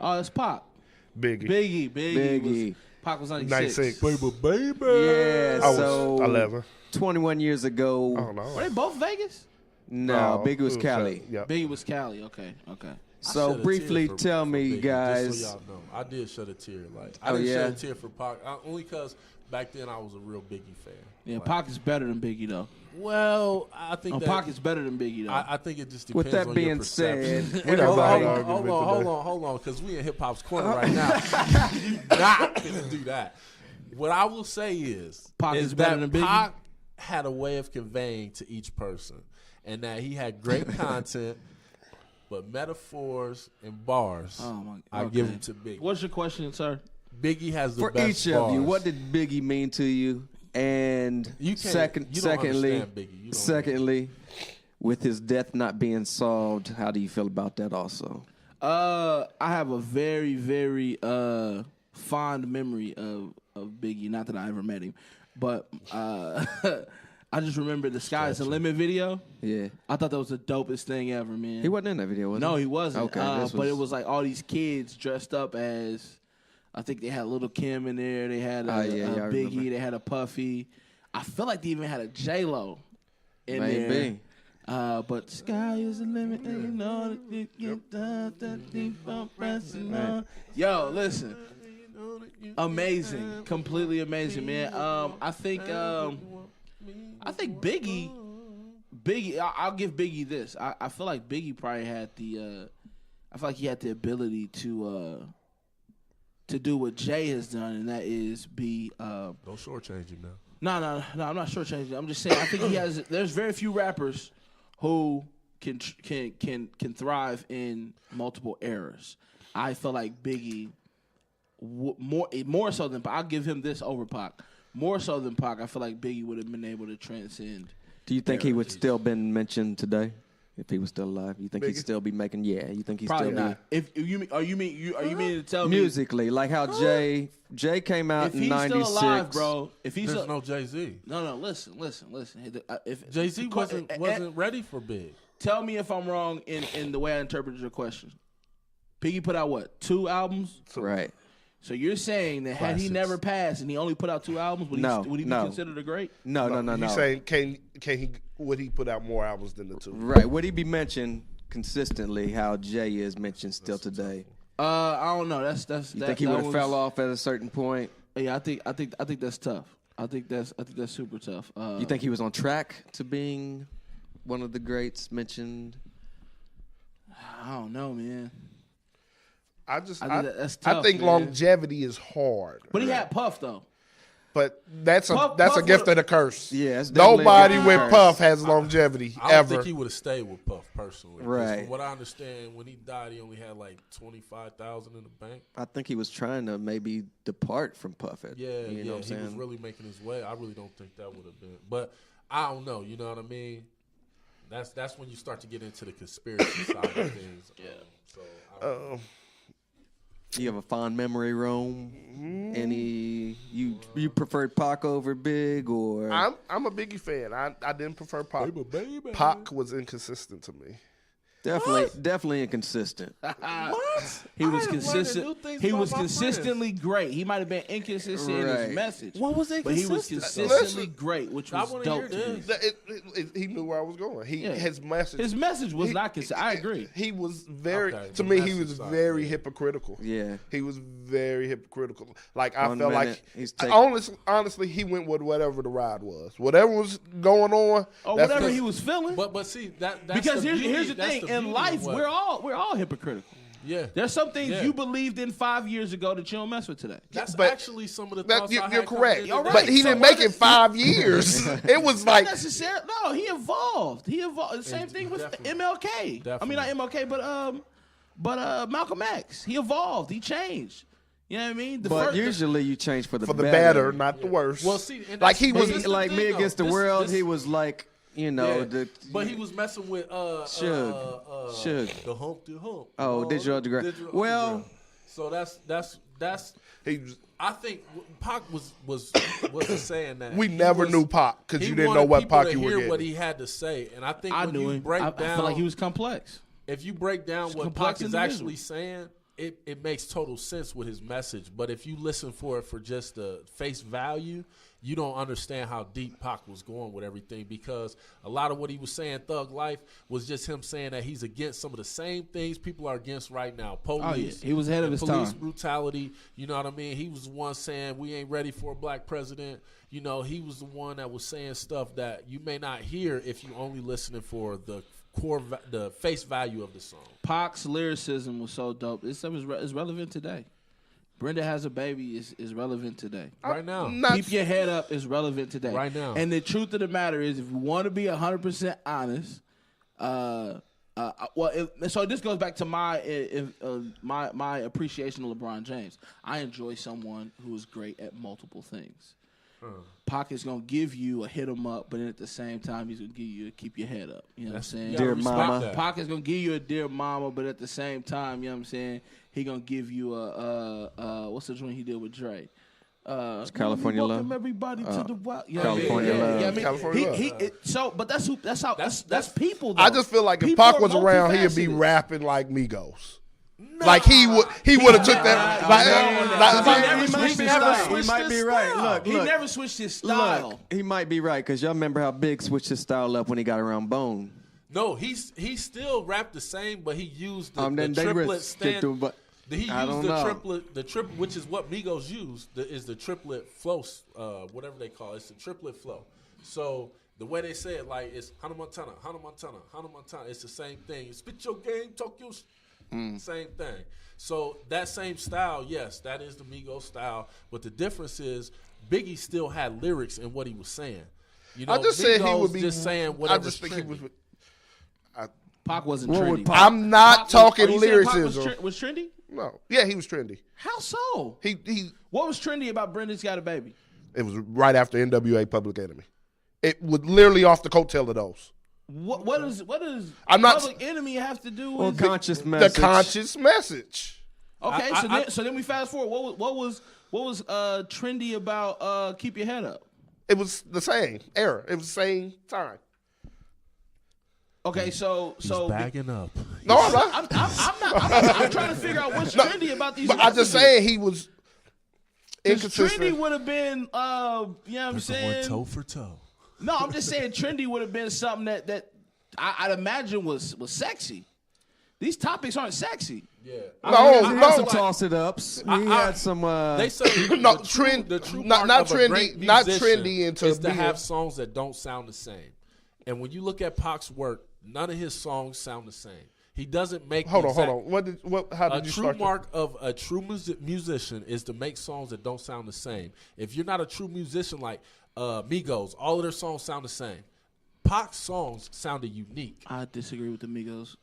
Oh, it's Pac. Biggie. Biggie. Pac was 96. 96. Baby. Yeah, I was so 11. 21 years ago. I don't know. Were they both Vegas? No, Biggie was Cali. Yeah. Biggie was Cali. Okay. So shed a briefly tear tell for me, Biggie, guys. Just so y'all know, I did shed a tear. Like I Oh, didn't yeah? shed a tear for Pac only because back then I was a real Biggie fan. Yeah, Like, Pac is better than Biggie though. Well, I think Oh, that Pac is better than Biggie though. I think it just depends With that on being your perception. said, We don't Hold have an on, argument hold on, because we in hip hop's corner right now. You not gonna do that. What I will say is, Pac is better than Biggie? Pac had a way of conveying to each person, and that he had great content, but metaphors and bars, Oh, my- I okay. give him to Biggie. What's your question, sir? Biggie has the for best each bars. of you, what did Biggie mean to you? And You can't- you don't secondly, understand Biggie. You don't secondly, with his death not being solved, how do you feel about that also? I have a very, very fond memory of Biggie. Not that I ever met him, but I just remember the Sky's the Limit video. Yeah. I thought that was the dopest thing ever, man. He wasn't in that video, was No, he? he wasn't. Okay, this But it was like all these kids dressed up as. I think they had Little Kim in there. They had a I Biggie. remember. They had a Puffy. I feel like they even had a J-Lo in Maybe. there. But sky is the limit, and you know that you get that deep I'm pressing on. Yo, listen, amazing, completely amazing, man. I think Biggie. I'll give Biggie this. I feel like Biggie probably had the. I feel like he had the ability to do what Jay has done, and that is be. Don't shortchange him now. No, I'm not shortchanging. I'm just saying. I think he has. There's very few rappers who can thrive in multiple eras. I feel like Biggie more so than Pac. I'll give him this over Pac. More so than Pac, I feel like Biggie would have been able to transcend. Do you think he would still been mentioned today if he was still alive? You think he'd still be making? Yeah, you think he'd Probably still not. If you mean to tell be me musically like how Jay came out if in he's '96? still alive, bro? If he's There's still, no Jay-Z. no, listen. If Jay-Z wasn't ready for big. Tell me if I'm wrong in the way I interpreted your question. Biggie put out what, 2 albums? Right. So you're saying that had he Classics. never passed and he only put out 2 albums, would he be considered a great? No. You saying can he would he put out more albums than the 2? Right. Would he be mentioned consistently how Jay is mentioned still today? I don't know. That's You think he would have fell off at a certain point? Yeah, I think that's tough. I think that's super tough. You think he was on track to being one of the greats mentioned? I don't know, man. I think that's tough, think man. longevity is hard. But he had Puff though. But that's Puff a gift would've- and a curse. Yeah, it's definitely a Nobody gift and with a curse. Puff has longevity I don't ever. think he would have stayed with Puff personally. 'Cause Right. From what I understand, when he died, he only had like 25,000 in the bank. I think he was trying to maybe depart from Puff. Yeah, you know what I'm he saying? was really making his way. I really don't think that would have been. But I don't know. You know what I mean? That's when you start to get into the conspiracy side of things. Yeah. So Do you have a fond memory, Rome? Mm-hmm. Any you preferred Pac over Big or? I'm a Biggie fan. I didn't prefer Pac. baby. Pac was inconsistent to me. Definitely inconsistent. What? He was I am consistent. learning new things He about was my consistently great. He might have been inconsistent in Right. his message. What was But he was inconsistent? consistently Listen, great, which I was wanna dope hear to me. this. He knew where I was going. Yeah. His message. His message was not consistent. I agree. He was very. Okay, To the me, he message was side, very yeah. hypocritical. Yeah. He was very hypocritical. Like I One felt minute, like he's honestly, he went with whatever the ride was. Whatever was going on, Or that's whatever the- he was feeling. But see that's Because the beauty, here's the that's thing: the in beauty life, of what- we're all hypocritical. yeah. There's some things Yeah. you believed in 5 years ago that you don't mess with today. That's but- actually some of the That, thoughts you, I had you're coming correct. into All this. right. But he So didn't what make it is- 5 years. It was Not like necessarily. No, he evolved. He evolved. The same thing with Definitely. MLK. I mean, Definitely. not MLK, but Malcolm X. He evolved. He changed. You know what I mean? But usually you change for the for the better, not the worse. Well, see, and like that's- he but was this is the Like thing, Me though. Against the This- World, this- he was like, you know, yeah. But he was messing with Suge. Suge. the Humpty Hump. Oh, Digital Underground. Digital Well- Underground. So that's. he was, I think Pac was saying that we he never was- knew Pac because he you didn't know wanted what people Pac to you were hear getting. what he had to say, and I think I when knew you him. break I down, feel like he was complex. if you break down what complex Pac is individual. actually saying, it makes total sense with his message. But if you listen for it for just the face value, you don't understand how deep Pac was going with everything, because a lot of what he was saying, Thug Life, was just him saying that he's against some of the same things people are against right now. Police. He was ahead of his police time. brutality. You know what I mean? He was the one saying we ain't ready for a black president. You know, he was the one that was saying stuff that you may not hear if you only listening for the the face value of the song. Pac's lyricism was so dope. This stuff is relevant today. Brenda Has a Baby is relevant today. Right now. Keep Your Head Up is relevant today. Right now. And the truth of the matter is, if you want to be 100% honest, so this goes back to my appreciation of LeBron James. I enjoy someone who is great at multiple things. Pac is gonna give you a hit 'em up, but then at the same time he's gonna give you a keep your head up. You know what I'm saying? Dear Mama. Pac is gonna give you a dear mama, but at the same time, you know what I'm saying? He gonna give you a what's the joint he did with Dre? California welcome Love. everybody to the wild. California Love. California Love. But that's people. Though. I just feel like if People Pac are was around, he'd be multifaceted. rapping like Migos. Like he would have took that. He might be right. Look, He never switched his style. Look, he might be right, because y'all remember how Big switched his style up when he got around Bone. No, he still rapped the same, but he used the Then they triplet stand. but He I used don't the know. triplet, which is what Migos use, is the triplet flow, whatever they call it. It's the triplet flow. So the way they say it, like, it's Hannah Montana, Hannah Montana, Hannah Montana. It's the same thing. Spit your game, talk your same thing. So that same style, yes, that is the Migos style. But the difference is Biggie still had lyrics in what he was saying. You know, I just said he Migos would be just saying I whatever. just think he was. Pac wasn't What trendy. would Pac- I'm not talking Are you saying Pac lyricism. was trendy? No, yeah, he was trendy. How so? He. What was trendy about Brenda's Got a Baby? It was right after NWA Public Enemy. It was literally off the coattail of those. What is I'm not- Public Enemy have to do Well, with conscious message. The conscious message. Okay, I- so then we fast forward. What was trendy about Keep Your Head Up? It was the same era. It was the same time. Okay, so bagging up. No, I'm not. I'm trying to figure out what's trendy about these. But I'm just messages. saying he was 'Cause inconsistent. trendy would have been, you know what I'm saying? Toe for toe. No, I'm just saying trendy would have been something that I'd imagine was sexy. These topics aren't sexy. Yeah. He had some no. toss it ups. He I- had some. They say No, the trend- the true not- mark not of a trendy- great not musician trendy into is to being- have songs that don't sound the same. And when you look at Pac's work, none of his songs sound the same. He doesn't make. Hold on. exact- How A did you true start? mark of a true musician is to make songs that don't sound the same. If you're not a true musician like Migos, all of their songs sound the same. Pac's songs sounded unique. I disagree with the Migos.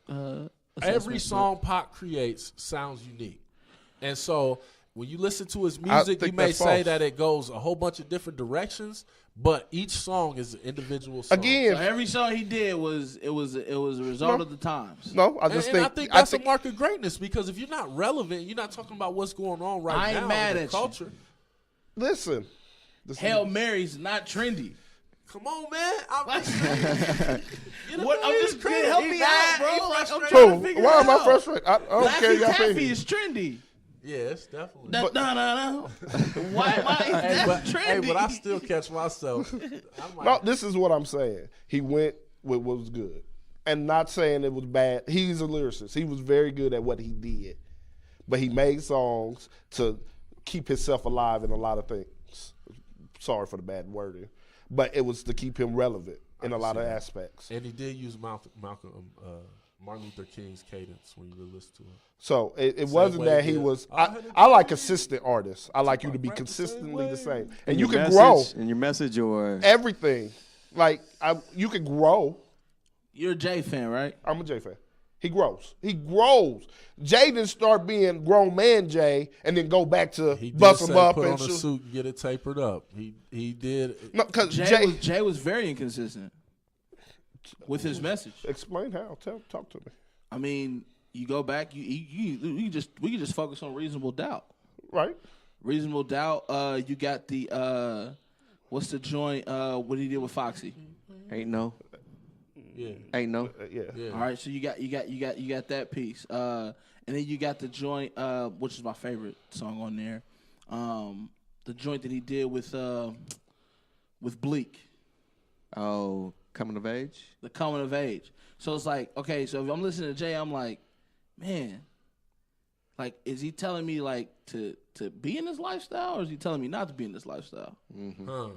Every assessment, song Pac creates sounds unique. And so when you listen to his music, you think may that's say false. that it goes a whole bunch of different directions, but each song is an individual song. Again, So every song he did was a result of the times. no, I And, just and think. I think that's a mark of greatness, because if you're not relevant, you're not talking about what's going on right I ain't now mad in the at you. culture. Listen. Hail Mary's not trendy. Come on, man. I'm just help me out, bro. Like, I'm trying So, to figure why it am I out. frustrated? I don't care. Laffy Y'all Taffy think. is trendy. Yeah, it's definitely. No. Why that's trendy? Hey, but I still catch myself. I'm like, No, this is what I'm saying. He went with what was good. And not saying it was bad. He's a lyricist. He was very good at what he did. But he made songs to keep himself alive in a lot of things. Sorry for the bad wording. But it was to keep him relevant in a lot of aspects. And he did use Martin Luther King's cadence when you listen to him. So it Same wasn't way that he he did. was. I like consistent artists. I like you to be Rap the same consistently the way. same, and In you your can grow message- in your message or everything. Like you can grow. You're a Jay fan, right? I'm a Jay fan. He grows. He grows. Jay didn't start being grown man Jay and then go back to He did bust say him up put and on a suit and get it tapered up. He did. No, because Jay was very inconsistent with his message. Explain how. Talk to me. I mean, you go back. We can just focus on Reasonable Doubt. Right. Reasonable Doubt. You got the what's the joint? What he did with Foxy. ain't no. Yeah. Ain't no. Yeah. All right, so you got that piece, and then you got the joint, which is my favorite song on there, the joint that he did with Bleak, Oh, coming of age. the Coming of Age. So it's like, okay, so if I'm listening to Jay, I'm like, man, like, is he telling me like to be in this lifestyle, or is he telling me not to be in this lifestyle? Huh.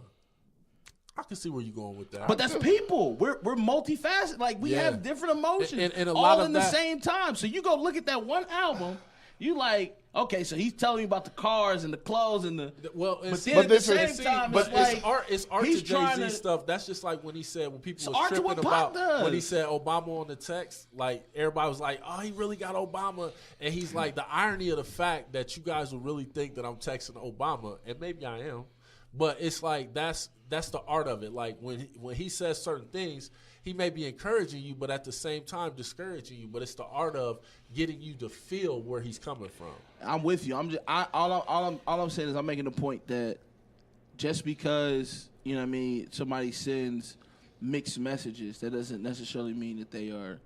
I can see where you're going with that. But that's people. We're multifaceted. Like we Yeah. have different emotions, And a all lot of in the that- same time. So you go look at that one album, you like, okay, so he's telling me about the cars and the clothes and the. Well, But it's, then at the this is- same time, but it's like it's art he's to Jay trying Z to- stuff. That's just like when he said when people It's was art to tripping what about Pac does. when he said Obama on the text. Like everybody was like, "Oh, he really got Obama," and he's like, the irony of the fact that you guys will really think that I'm texting Obama, and maybe I am, but it's like that's the art of it. Like when he says certain things, he may be encouraging you, but at the same time discouraging you. But it's the art of getting you to feel where he's coming from. I'm with you. All I'm saying is I'm making the point that just because you know what I mean somebody sends mixed messages, that doesn't necessarily mean that they are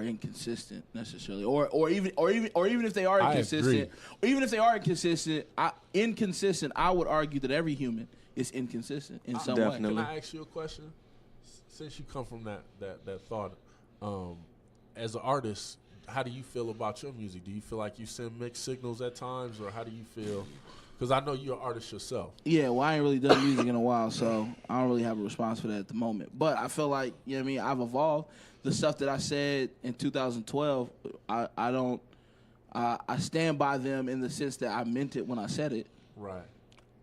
inconsistent necessarily, or even if they are I inconsistent, agree. inconsistent, I would argue that every human is inconsistent in some way. Definitely. Can I ask you a question? Since you come from that thought, as an artist, how do you feel about your music? Do you feel like you send mixed signals at times, or how do you feel? Because I know you're an artist yourself. Yeah, well, I ain't really done music in a while, so I don't really have a response for that at the moment. But I feel like, you know what I mean, I've evolved. The stuff that I said in 2012, I stand by them in the sense that I meant it when I said it. Right.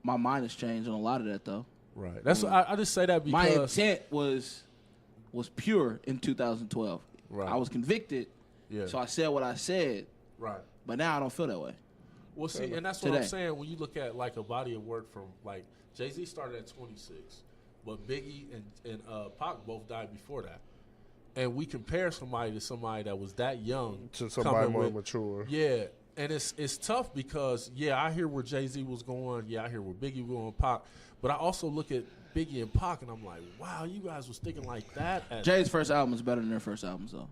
My mind has changed on a lot of that, though. Right. That's I just say that My because intent was pure in 2012. Right. I was convicted, Yeah. so I said what I said, Right. but now I don't feel that way. Well, see, and that's what I'm Today. saying. When you look at like a body of work from like Jay-Z started at 26, but Biggie and Pac both died before that. And we compare somebody to somebody that was that young To somebody coming more with- mature. Yeah, and it's tough because I hear where Jay-Z was going. Yeah, I hear where Biggie was going, Pac. But I also look at Biggie and Pac, and I'm like, wow, you guys was thinking like that. Jay's first album is better than their first albums, though.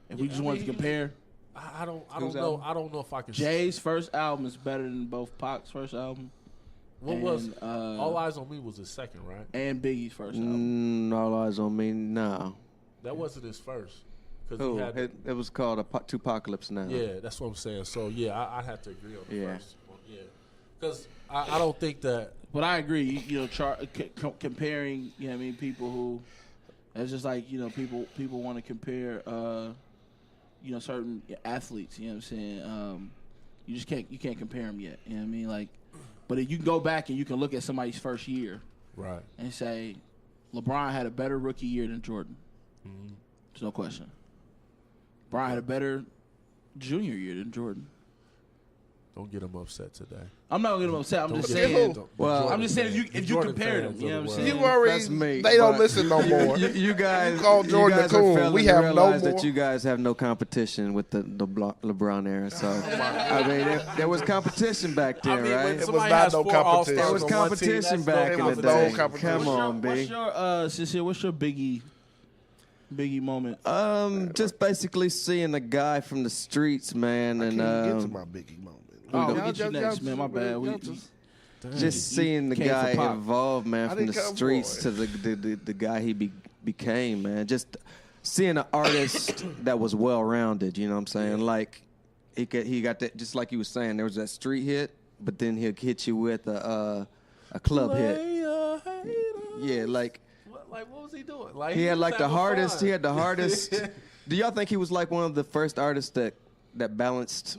If we Yeah, just I wanted to mean, compare, I don't Whose know. album? I don't know if I can. Jay's first album is better than both Pac's first album. What and, was All Eyes on Me was his second, right? and Biggie's first album. All eyes on me. No. That wasn't his first. Cause Oh, he had it was called Tupacalypse now. yeah, that's what I'm saying. So yeah, I have to agree on the Yeah. first one. Yeah, because I don't think that. But I agree. You know, comparing. You know, what I mean, people who. It's just like people want to compare. Certain athletes. You know what I'm saying. You can't compare them yet. You know what I mean, like. But if you can go back and you can look at somebody's first year Right. and say, LeBron had a better rookie year than Jordan. There's no question. Brian had a better junior year than Jordan. Don't get him upset today. I'm not gonna get him upset. I'm just get saying. who? Well, I'm just saying if you compare them, you know what I'm saying? You already, That's me, they don't but- listen no more. You guys, call Jordan you guys the coon. are failing We to have no realize more. that you guys have no competition with the LeBron era. So I mean, there was competition back then, when right? was somebody not has no 4 competition. All-Stars There was on one team, competition that's back no in the competition. day. No competition. Come on, What's B. your Sincere, what's your Biggie moment? Just basically seeing a guy from the streets, man, I and can't get to my Biggie moment. Oh, we get you next, man. My bad. just seeing the came for guy Pac. evolve, man, I from the didn't come streets for to the guy he became, man. Just seeing an artist that was well rounded, you know what I'm saying? Like he got that, just like you were saying, there was that street hit, but then he'll hit you with a club hit. Yeah, like what was he doing? Like he had was like the having hardest. fun. He had the hardest. Do y'all think he was like one of the first artists that balanced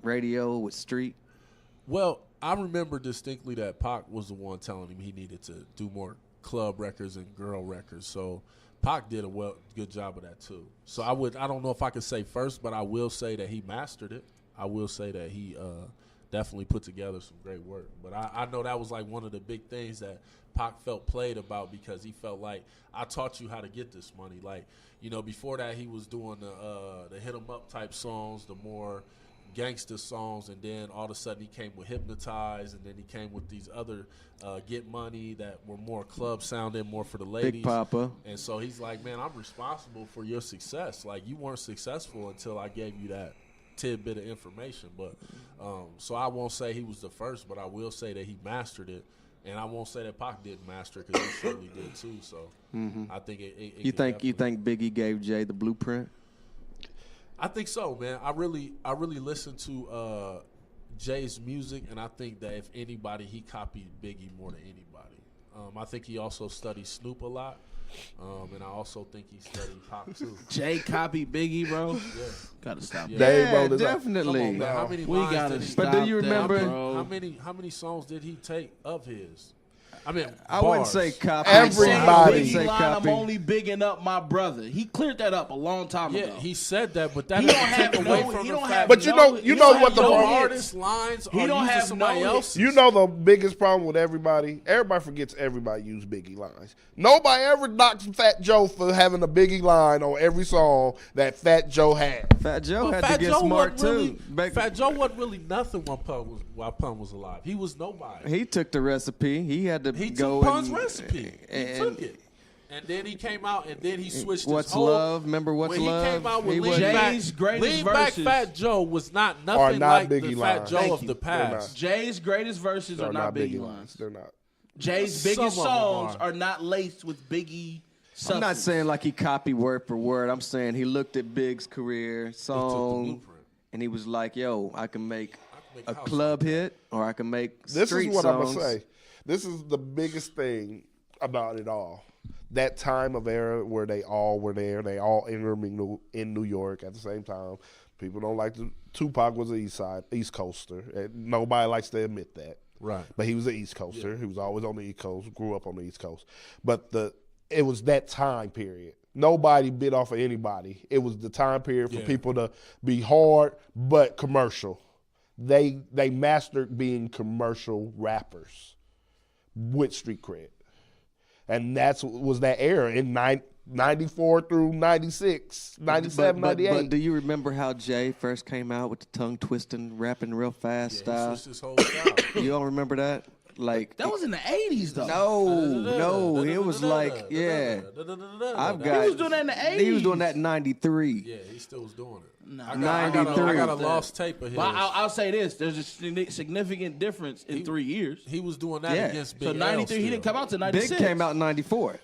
radio with street? Well, I remember distinctly that Pac was the one telling him he needed to do more club records and girl records. So Pac did a good job of that too. So I don't know if I could say first, but I will say that he mastered it. I will say that he definitely put together some great work. But I know that was like one of the big things that Pac felt played about, because he felt like, I taught you how to get this money. Like, you know, before that he was doing the hit 'em up type songs, the more gangster songs, and then all of a sudden he came with Hypnotize, and then he came with these other Get Money that were more club sounding, more for the ladies. Big Papa. And so he's like, man, I'm responsible for your success. Like, you weren't successful until I gave you that tidbit of information. But so I won't say he was the first, but I will say that he mastered it. And I won't say that Pac didn't master it, because he certainly did too. So I think it You think Biggie gave Jay the blueprint? I think so, man. I really listen to Jay's music, and I think that if anybody, he copied Biggie more than anybody. I think he also studied Snoop a lot, and I also think he studied Pac too. Jay copied Biggie, bro. Yeah. Gotta stop. Yeah. that. Dave Yeah, wrote it up. definitely. Come on, man. How many We lines gotta did he stop. But do you that, remember- bro. How many songs did he take of his? I mean, I wouldn't bars. say copy. Everybody. I wouldn't say Biggie line, copy. I'm only bigging up my brother. He cleared that up a long time Yeah, ago. he said that, but that He doesn't don't have take away no- from he the don't fact. have But you no- know he what don't the have no problem hits. artist lines He are don't using have somebody no else's. You know the biggest problem with everybody forgets everybody use Biggie lines. Nobody ever knocks Fat Joe for having a Biggie line on every song that Fat Joe had. Fat Joe But had to get smart wasn't too. really, Fat Joe wasn't really nothing while Pun was alive. He was nobody. He took the recipe. He had to He go took Pun's and, recipe. He and- took it. And then he came out, and then he switched What's his whole... Love? Remember What's when Love? he came out with He Lean wasn't- Back, Jay's greatest Lean Back verses Fat Joe was not Are nothing not like the Biggie Fat lines. Joe Thank of you. the They're past. Jay's greatest verses They're are not Biggie lines. They're not. Jay's Some biggest of them songs are. are not laced with Biggie substance. I'm not saying like he copied word for word. I'm saying he looked at Big's career song blueprint. and he was like, "Yo, I can make make a house club hit, or I can make This street is what songs." I'm gonna say. This is the biggest thing about it all. That time of era where they all were there, they all intermingled in New York at the same time. People don't like to. Tupac was an East Coaster, and nobody likes to admit that. Right. But he was an East Coaster. Yeah. He was always on the East Coast. Grew up on the East Coast. But it was that time period. Nobody bit off of anybody. It was the time period for people to be hard but commercial. They mastered being commercial rappers with street cred. And was that era in 94 through 96, 97, 98. But do you remember how Jay first came out with the tongue twisting, rapping real fast style? He switched his whole style. You don't remember that? Like That was in the 80s, though. no, it was like, yeah. I've got. He was doing that in the 80s. He was doing that in '93. Yeah, he still was doing it. Nah. I got a lost tape of his. But I'll say this: there's a significant difference in 3 years. He was doing that Yeah. against Big So L 93, he still. didn't come out to Big 96. came out in '94.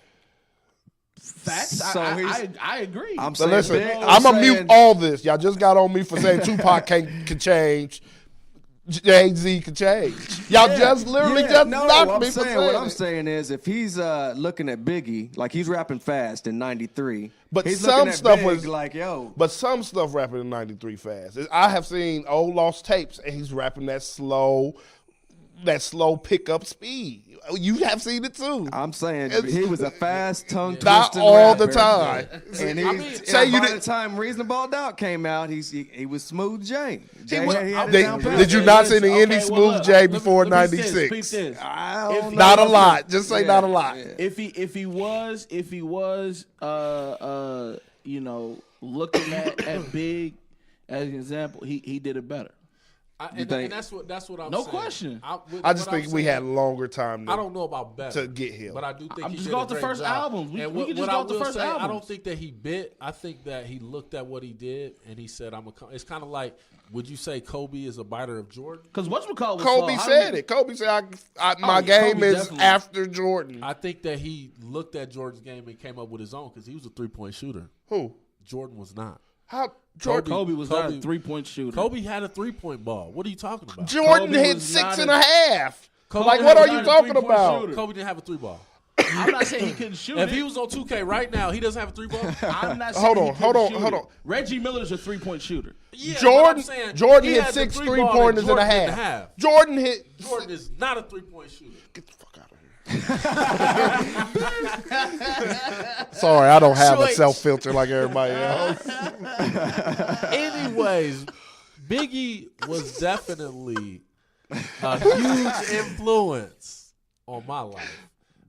Facts. So I agree. I'm So saying, listen, Big, I'm going to saying- mute all this. Y'all just got on me for saying Tupac can change. Jay-Z can change. Y'all just literally just knocked me for saying What it. I'm saying is, if he's looking at Biggie, like he's rapping fast in '93, But he's some looking at stuff Big was- like, yo, But some stuff rapping in 93 fast. I have seen old lost tapes, and he's rapping that slow pickup speed. You have seen it too. I'm saying he was a fast tongue twister. Not all the rapper. time. And say you by did- the time Reasonable Doubt came out, he was Smooth J. Jay was- had it They- down pat. did you not see the Okay, indie well, Smooth look, J let me- before let me see this, 96? peep this. I don't know. Not a lot. Just say Yeah, not a lot. yeah. If he was you know, looking at Big as an example, he did it better. And that's what I'm No saying. question. I just think we had longer time I don't know about better to get him. but I do think I'm he just did going a off the great first job. albums. We And can just what go I off the will first say, I albums. don't think that he bit. I think that he looked at what he did and he said, It's kind of like, would you say Kobe is a biter of Jordan? Because whatchamacallit was Kobe slow. said it. Kobe said, my yeah, game Kobe is definitely. after Jordan. I think that he looked at Jordan's game and came up with his own because he was a 3-point shooter. Who? Jordan was not. How? Jordan, Kobe was not a 3-point shooter. Kobe had a 3-point ball. What are you talking about? Jordan Kobe hit was 6 not and a- a half. Kobe Like, was what are not you a talking 3-point about? shooter. Kobe didn't have a 3-ball. I'm not saying he couldn't shoot If it. he was on 2K right now, he doesn't have a 3-ball. I'm not saying Hold he on, couldn't hold on, shoot hold it. on. Reggie Miller's a 3-point shooter. Yeah, Jordan- but I'm saying Jordan he hit had 6 the 3-pointers and a Jordan didn't half. Jordan hit. Jordan is not a 3-point shooter. Get the fuck out of here. Sorry, I don't have a Switch. self filter like everybody else. Anyways, Biggie was definitely a huge influence on my life.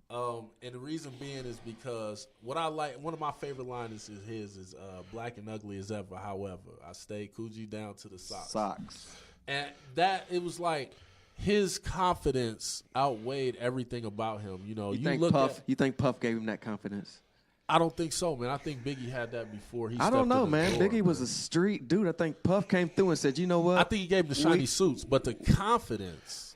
And the reason being is because what I like, one of my favorite lines is his is black and ugly as ever. However, I stay Coogee down to the socks. And that it was like his confidence outweighed everything about him. You know, You think Puff gave him that confidence? I don't think so, man. I think Biggie had that before he. I don't stepped know, in the man. door, Biggie was a street dude. I think Puff came through and said, "You know what?" I think he gave him the shiny suits, but the confidence,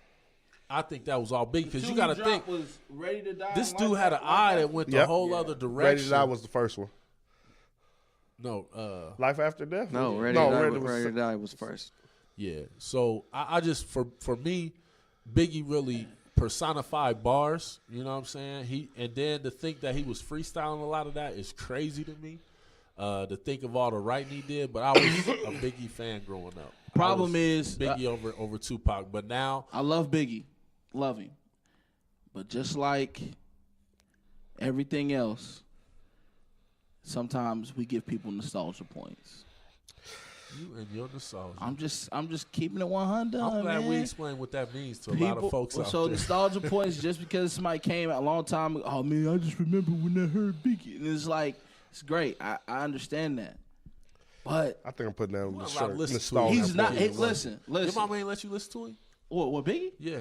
I think that was all Biggie because you got to think was ready to die. this dude had an eye that went the Yep. whole other Ready direction. to Die was the first one. No, Life After Death? No, Ready Ready to Die was first. yeah. So I just for me, Biggie really personified bars. You know what I'm saying? And then to think that he was freestyling a lot of that is crazy to me. To think of all the writing he did, but I was a Biggie fan growing up. Problem I was is, Biggie over Tupac, but now I love Biggie, love him, but just like everything else, sometimes we give people nostalgia points. you and your nostalgia. I'm just keeping it 100. I'm glad man. we explained what that means to a lot of folks out so there. nostalgia points just because somebody came out a long time ago. Oh man, I just remember when I heard Biggie, and it's like it's great. I understand that, but I think I'm putting that on the Well, I shirt. listen to Nostalgia. he's not. yeah, Hey, right. listen. Your mama ain't let you listen to him? What Biggie? Yeah.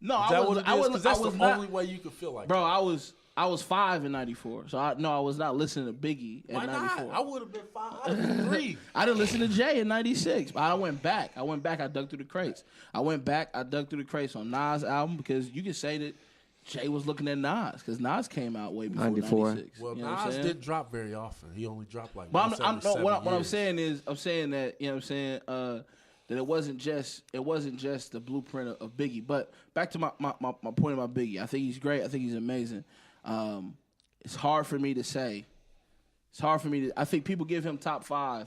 No, Is I that was. what it I is? was. 'Cause that's I was the not, only way you could feel like bro. that. I was 5 in '94, so I was not listening to Biggie Why at not? '94. I would have been 5. I'd have been 3. I didn't listen to Jay in '96, but I went back. I dug through the crates. I dug through the crates on Nas' album because you could say that Jay was looking at Nas because Nas came out way before 94. '96. Well, you know what I'm Nas saying? didn't drop very often. He only dropped like But once every 7 what I'm years. saying is, I'm saying that you know what I'm saying that it wasn't just the blueprint of Biggie. But back to my point about Biggie, I think he's great. I think he's amazing. It's hard for me to say. I think people give him top 5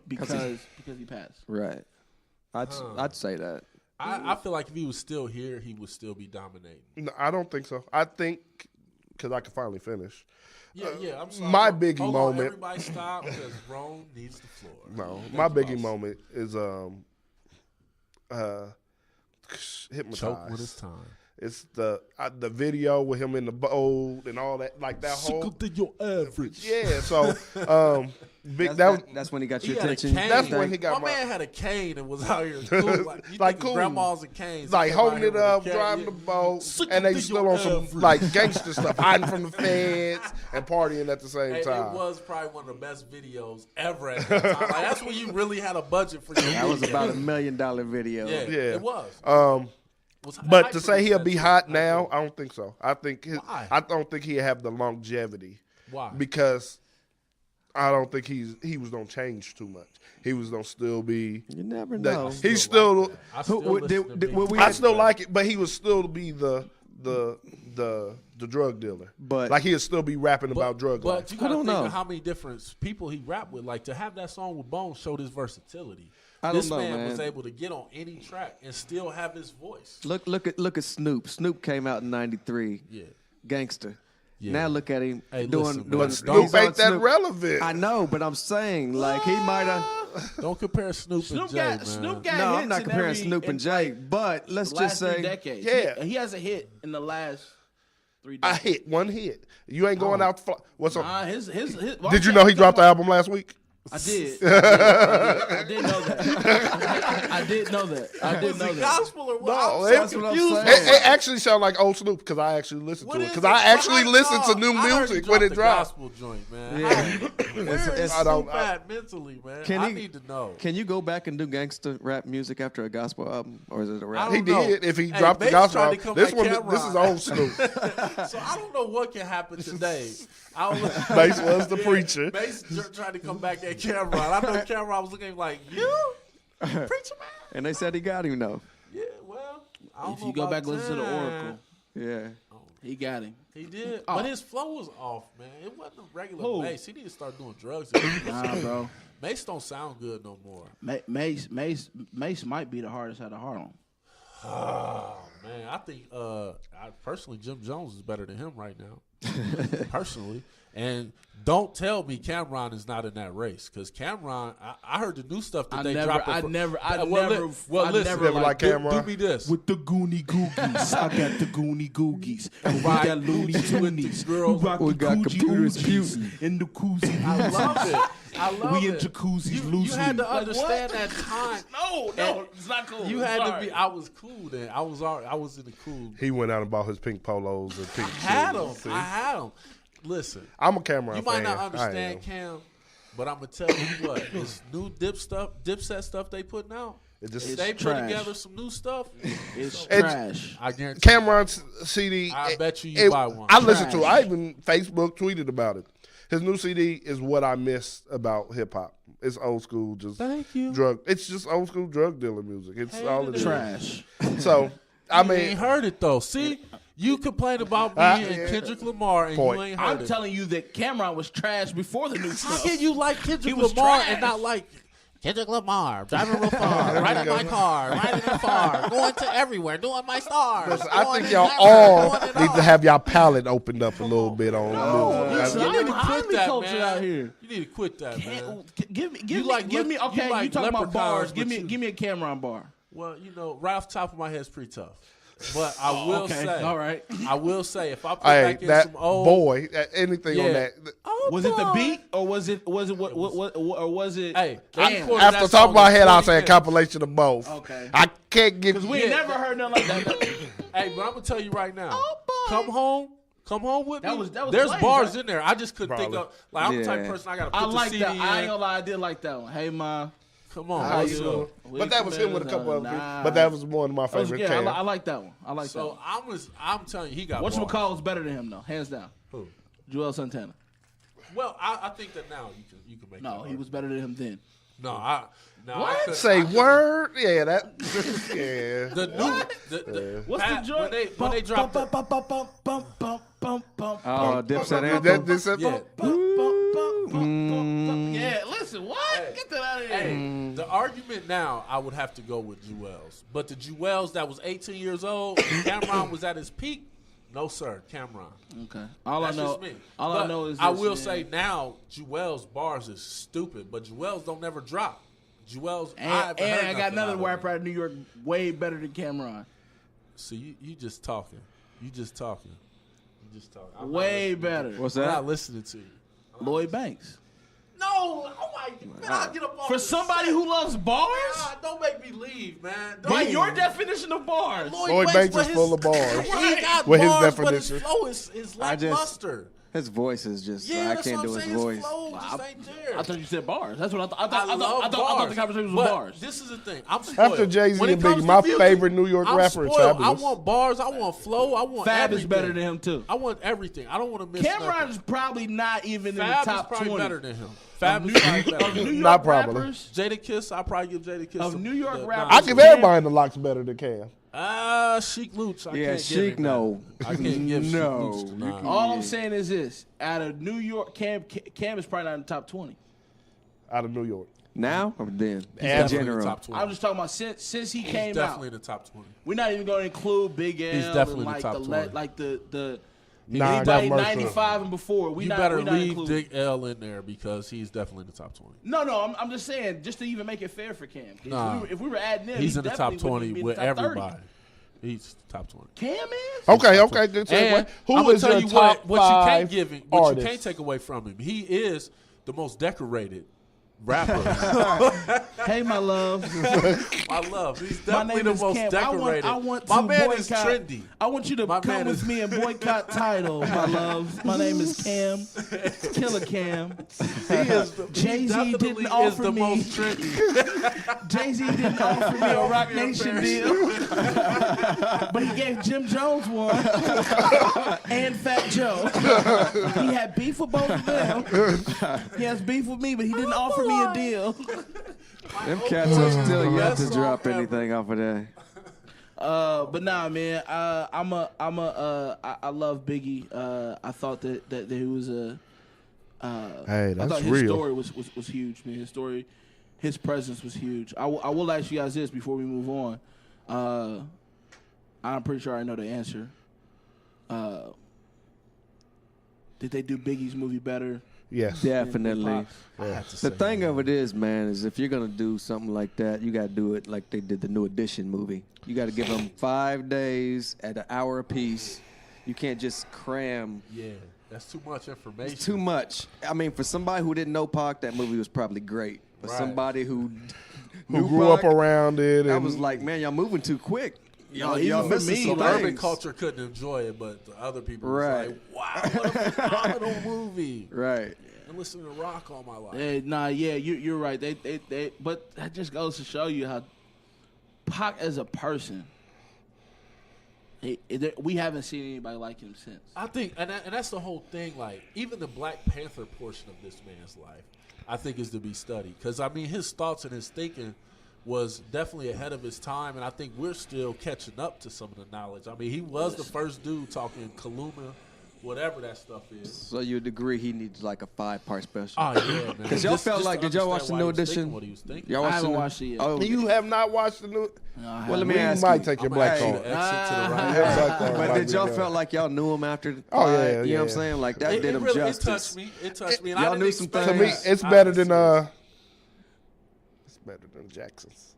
because he passed. Right. I'd say that. I feel like if he was still here, he would still be dominating. No, I don't think so. I think because I can finally finish. Yeah, I'm sorry. My Biggie Hold moment. On, everybody stop because Rome needs the floor. No, my Biggie moment is Hypnotized. Choke when it's time. It's the video with him in the bowl and all that, like that whole. Sicker than your average. Yeah, so big. That's when he got He your had a attention. cane. That's when he got my man had a cane and was out here cool. Like, you Like think cool. grandmas and canes. like He came out holding here it with a up, cane, driving yeah. the boat, Sicker and they than still your on some average. like gangster stuff, hiding from the feds and partying at the same Hey, time. it was probably one of the best videos ever at that time. Like, that's when you really had a budget for your That was video. about $1 million video. Yeah, Yeah. it was. But hype to say he'll be percentage. hot now, I don't think so. I Why? don't think he'll have the longevity. Why? Because I don't think he was gonna change too much. He was gonna still be. You never that- know. He's still. I still listen to Biggie. I still like it, but he would still be the drug dealer. But- like he'll still be rapping about drug life. But you gotta don't think know. of how many different people he rapped with. Like to have that song with Bones showed his versatility. I This don't know, man was man. able to get on any track and still have his voice. Look at Snoop. Snoop came out in '93. Yeah. Gangster. Yeah. Now look at him Hey, doing listen, doing. man. he's Snoop on ain't that Snoop. relevant. I know, but I'm saying like he might have. Don't compare Snoop and Jay, man. Snoop got No, hits I'm not in comparing every- Snoop in, and Jay, like, but let's the just last 3 say decades. Yeah. He has a hit in the last 3 I decades. hit one hit. You ain't going out. What's up? Nah, his well, Did you I'm know he talking dropped the about- album last week? I did. I did know that. I did know that. I did know that. Gospel or what? No, I'm that's so what I'm confused. saying. It actually sounded like old Snoop because I actually listened What to it. is Because I actually listened to new I heard he music when it the dropped. Gospel joint, man. Yeah. Where is it's- I don't- Snoop at mentally, man? Can I he- need to know. Can you go back and do gangster rap music after a gospel album, or is it a rap? I He don't know. did. If he Hey, dropped the Bass gospel, tried to album. come This like one, this is Cameron. old Snoop. So I don't know what can happen today. I don't know. Bass was the preacher. Bass tried to come back at Cameron. I know Cameron was looking like, you? Preacher man? And they said he got him though. Yeah, well, I don't If know you go about back and listen to the that. Oracle, Yeah. he got him. He did. Oh. But his flow was off, man. It wasn't a regular Who? Mace. He need to start doing drugs. Nah, bro. Mace don't sound good no more. Mace might be the hardest out of Harlem. Oh, man. I think, personally, Jim Jones is better than him right now. Personally. And don't tell me Cameron is not in that race, because Cameron, I heard the new stuff that they dropped. I never listen, Never like Cameron. do me this. With the Goonie Googies. I got the Goonie Googies. And we Right. got Looney Coochie with the Toonies. girls. We rock We the got Coochie computers Oogies putin'. in the koozie. I love it. I love We it. in jacuzzis you loosely. had to Like, understand that time. No, it's not cool. You had to be. I was cool then. I was in the cool. He went out and bought his pink polos and pink Had shoes. him. See? I had him. Listen, I'm a Cameron you fan. might not I understand am. Cam, but I'm gonna tell you what. This new Dipset stuff they putting out. It just If they trash. put together some new stuff, It's It's- trash. I guarantee. Cameron's CD. I bet you buy one. I listened to it. Trash. I even Facebook tweeted about it. His new CD is what I miss about hip hop. It's old school, just Thank you. drug. It's just old school drug dealer music. It's Hated all it is. Trash. So I You mean, ain't heard it though. See, you complain about me and Kendrick Lamar, and Point. you ain't heard I'm it. telling you that Cameron was trash before the new How stuff. can you like Kendrick He was Lamar trash. and not like Kendrick Lamar? Driving real far, riding my car, riding the far, going to everywhere, doing my stars. listen, I going think in y'all Africa, all going in need to all. have y'all palate opened up a little bit on music. listen, You I'm need to Harlem quit that, culture man. out here. You need to quit that, man. Give me, You like give me. lep- Okay, you you, like talking about leprechauns, bars? but you- Give me a Cameron bar. Well, you know, right off the top of my head, it's pretty tough. But I will okay. say, All right. I will say, if I put Hey, back in that some old boy, anything on Yeah. that. Oh, Was it the boy. beat or was it or was it? Hey, I Damn. recorded After that the top of song my in head, I'll 20 say a minutes. compilation of both. Okay. I can't give Because we ain't never heard nothing like that. Hey, but I'm gonna tell you right now. Oh, boy. Come home with That me. was There's Flames, bars right? in there. I just couldn't think Probably. of. Like I'm the type of Yeah. person I gotta put I the like CD that. in. I ain't gonna lie, I did like that one. Hey, ma. Come on, How what's you up? doing? But that was him with a couple other people. But that was one of my That was favorite. good. I, Cam. I like that one. I like that So one. I'm telling you, he got. What's bars. McCall was better than him though, hands down. Who? Joel Santana. Well, I think that now you can make. No, that he work. was better than him then. No, I What? couldn't- Say I couldn't- word, yeah, that, yeah. The new the What's Pat, the joint? when they dropped the, Oh, Dipset That, anthem. this yeah. Yeah, listen, what? Get that out of here. Hey, the argument now, I would have to go with Jewels. But the Jewels that was 18 years old, Cameron was at his peak. No, sir, Cameron. Okay. All That's I know, just me. all But I know is I this, will man. say now, Jewels bars is stupid, but Jewels don't never drop. Jewels, And I haven't heard I got nothing another out of rapper him. out of New York way better than Cameron. So you just talking. You just talking. You just talking. I'm not Way listening. better. What's I'm that? not listening to you. Lloyd Banks. No, oh my man, I'll get up on For this somebody shit. who loves bars? God, don't make me leave, man. By Don't- your definition of bars. Lloyd Banks with is full of bars. He got With his bars, but definition. his flow is lackluster. His voice is just, Yeah, I that's can't what do I'm his saying. voice. His flow just ain't there. I thought you said bars. That's what I thought. I love thought bars. the conversation was But bars. This is the thing. I'm spoiled. After Jay-Z When it and comes Biggie, to my music, favorite New York I'm rapper is spoiled. I Fabulous. want bars. I want flow. I want Fab everything. is better than him too. I want everything. I don't want to miss Cameron's nothing. probably not even in the Fab is top probably 20 better than him. Fab is probably better of than New him. York Not probably. rappers. Jada Kiss, I'll probably give Jada Kiss Of the- New York the rappers. I nod. give everybody in the locks better than Cam. Sheik Luch. I Yeah, can't give Sheik, him no. that. I can't give Sheik No. Luch the nod. All I'm saying is this: out of New York, Cam is probably not in the top 20. Out of New York. Now or then? He's definitely in the general. top 20. I'm just talking about since he He's came definitely out. in the top 20. We're not even going to include Big L. He's definitely and in the top 20. like the Nah, anybody that Mercer. 95 and before. You better leave Big L in there because he's definitely in the top 20. No, I'm just saying, just to even make it fair for Cam. Nah. If we were adding him, He's he in the top definitely 20 wouldn't be in with the top 30. everybody. He's top 20. Cam is? Okay. Good segue. And Who I'm gonna is tell your you top what you can't five give him, what artists? you can't take away from him. He is the most decorated rapper. Hey, my love. I love. He's My definitely name the is most Cam. decorated. I want My to man boycott. is trendy. I want you to My come man with is- me and boycott title, my love. My name is Cam. Killer Cam. He is the, Jay-Z he definitely didn't is offer the me- most trendy. Jay-Z didn't offer me a Rock Nation deal, but he gave Jim Jones one and Fat Joe. He had beef with both of them. He has beef with me, but he didn't offer me a deal. Them cats are still yet Best to drop song ever. anything off of that. But nah, man, I love Biggie. I thought that he was a. Hey, I that's thought his real. story was huge, man. His story, his presence was huge. I will ask you guys this before we move on. I'm pretty sure I know the answer. Did they do Biggie's movie better? Yes. Definitely. I have to say The thing that. of it is, man, is if you're gonna do something like that, you gotta do it like they did the New Edition movie. You gotta give them 5 days at an hour apiece. You can't just cram. Yeah, that's too much information. It's too much. I mean, for somebody who didn't know Pac, that movie was probably great. But Right. somebody who Who grew up around it? I And was like, man, y'all moving too quick. Y'all even for missing me, some The like- urban things. culture couldn't enjoy it, but the other people Right. was like, wow, what a phenomenal movie. Right. And listen to rock all my life. You're right. But that just goes to show you how Pac as a person. We haven't seen anybody like him since. I think, and that's the whole thing. Like, even the Black Panther portion of this man's life, I think is to be studied. Because, I mean, his thoughts and his thinking was definitely ahead of his time, and I think we're still catching up to some of the knowledge. I mean, he was the first dude talking Kaluma, whatever that stuff is. So you would agree he needs like a 5-part special? Oh, yeah, man. Because y'all felt like, did y'all watch the New Edition? What he was thinking. Y'all I watched haven't the- watched it yet. Oh, you have not watched the new. well, let me We ask might you. take your I'm black actually card. the exit to the right. Yeah, black card But might did be y'all there. felt like y'all knew him after? Oh, five? yeah, You know what yeah. I'm saying? Like that It did him really, justice. It touched me. It touched me. And Y'all I didn't knew some expect To things. me, that, it's better than honestly. It's better than Jackson's.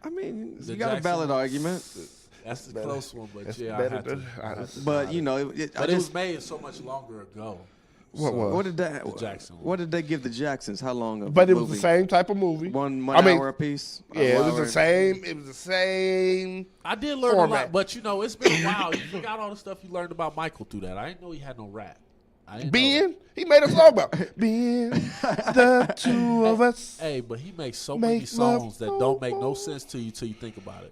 I mean, The you got a valid Jackson- argument, That's the better. close one, but It's yeah, I better had to. than- I had to but buy you it. know, I But it was just made so much longer ago. What So- was? what did that? The Jackson one. What did they give the Jacksons? How long? Of But a it was the movie? same type of movie. One I mean, hour apiece. Yeah, it was Hour. the same. It was the same. I did learn a Format. lot, but you know, it's been a while. You forgot all the stuff you learned about Michael through that. I didn't know he had no rap. I didn't know Ben, he made a song about Ben, the two of us. that. Hey, but he makes so many Make love songs that don't make no sense to you till you think about it.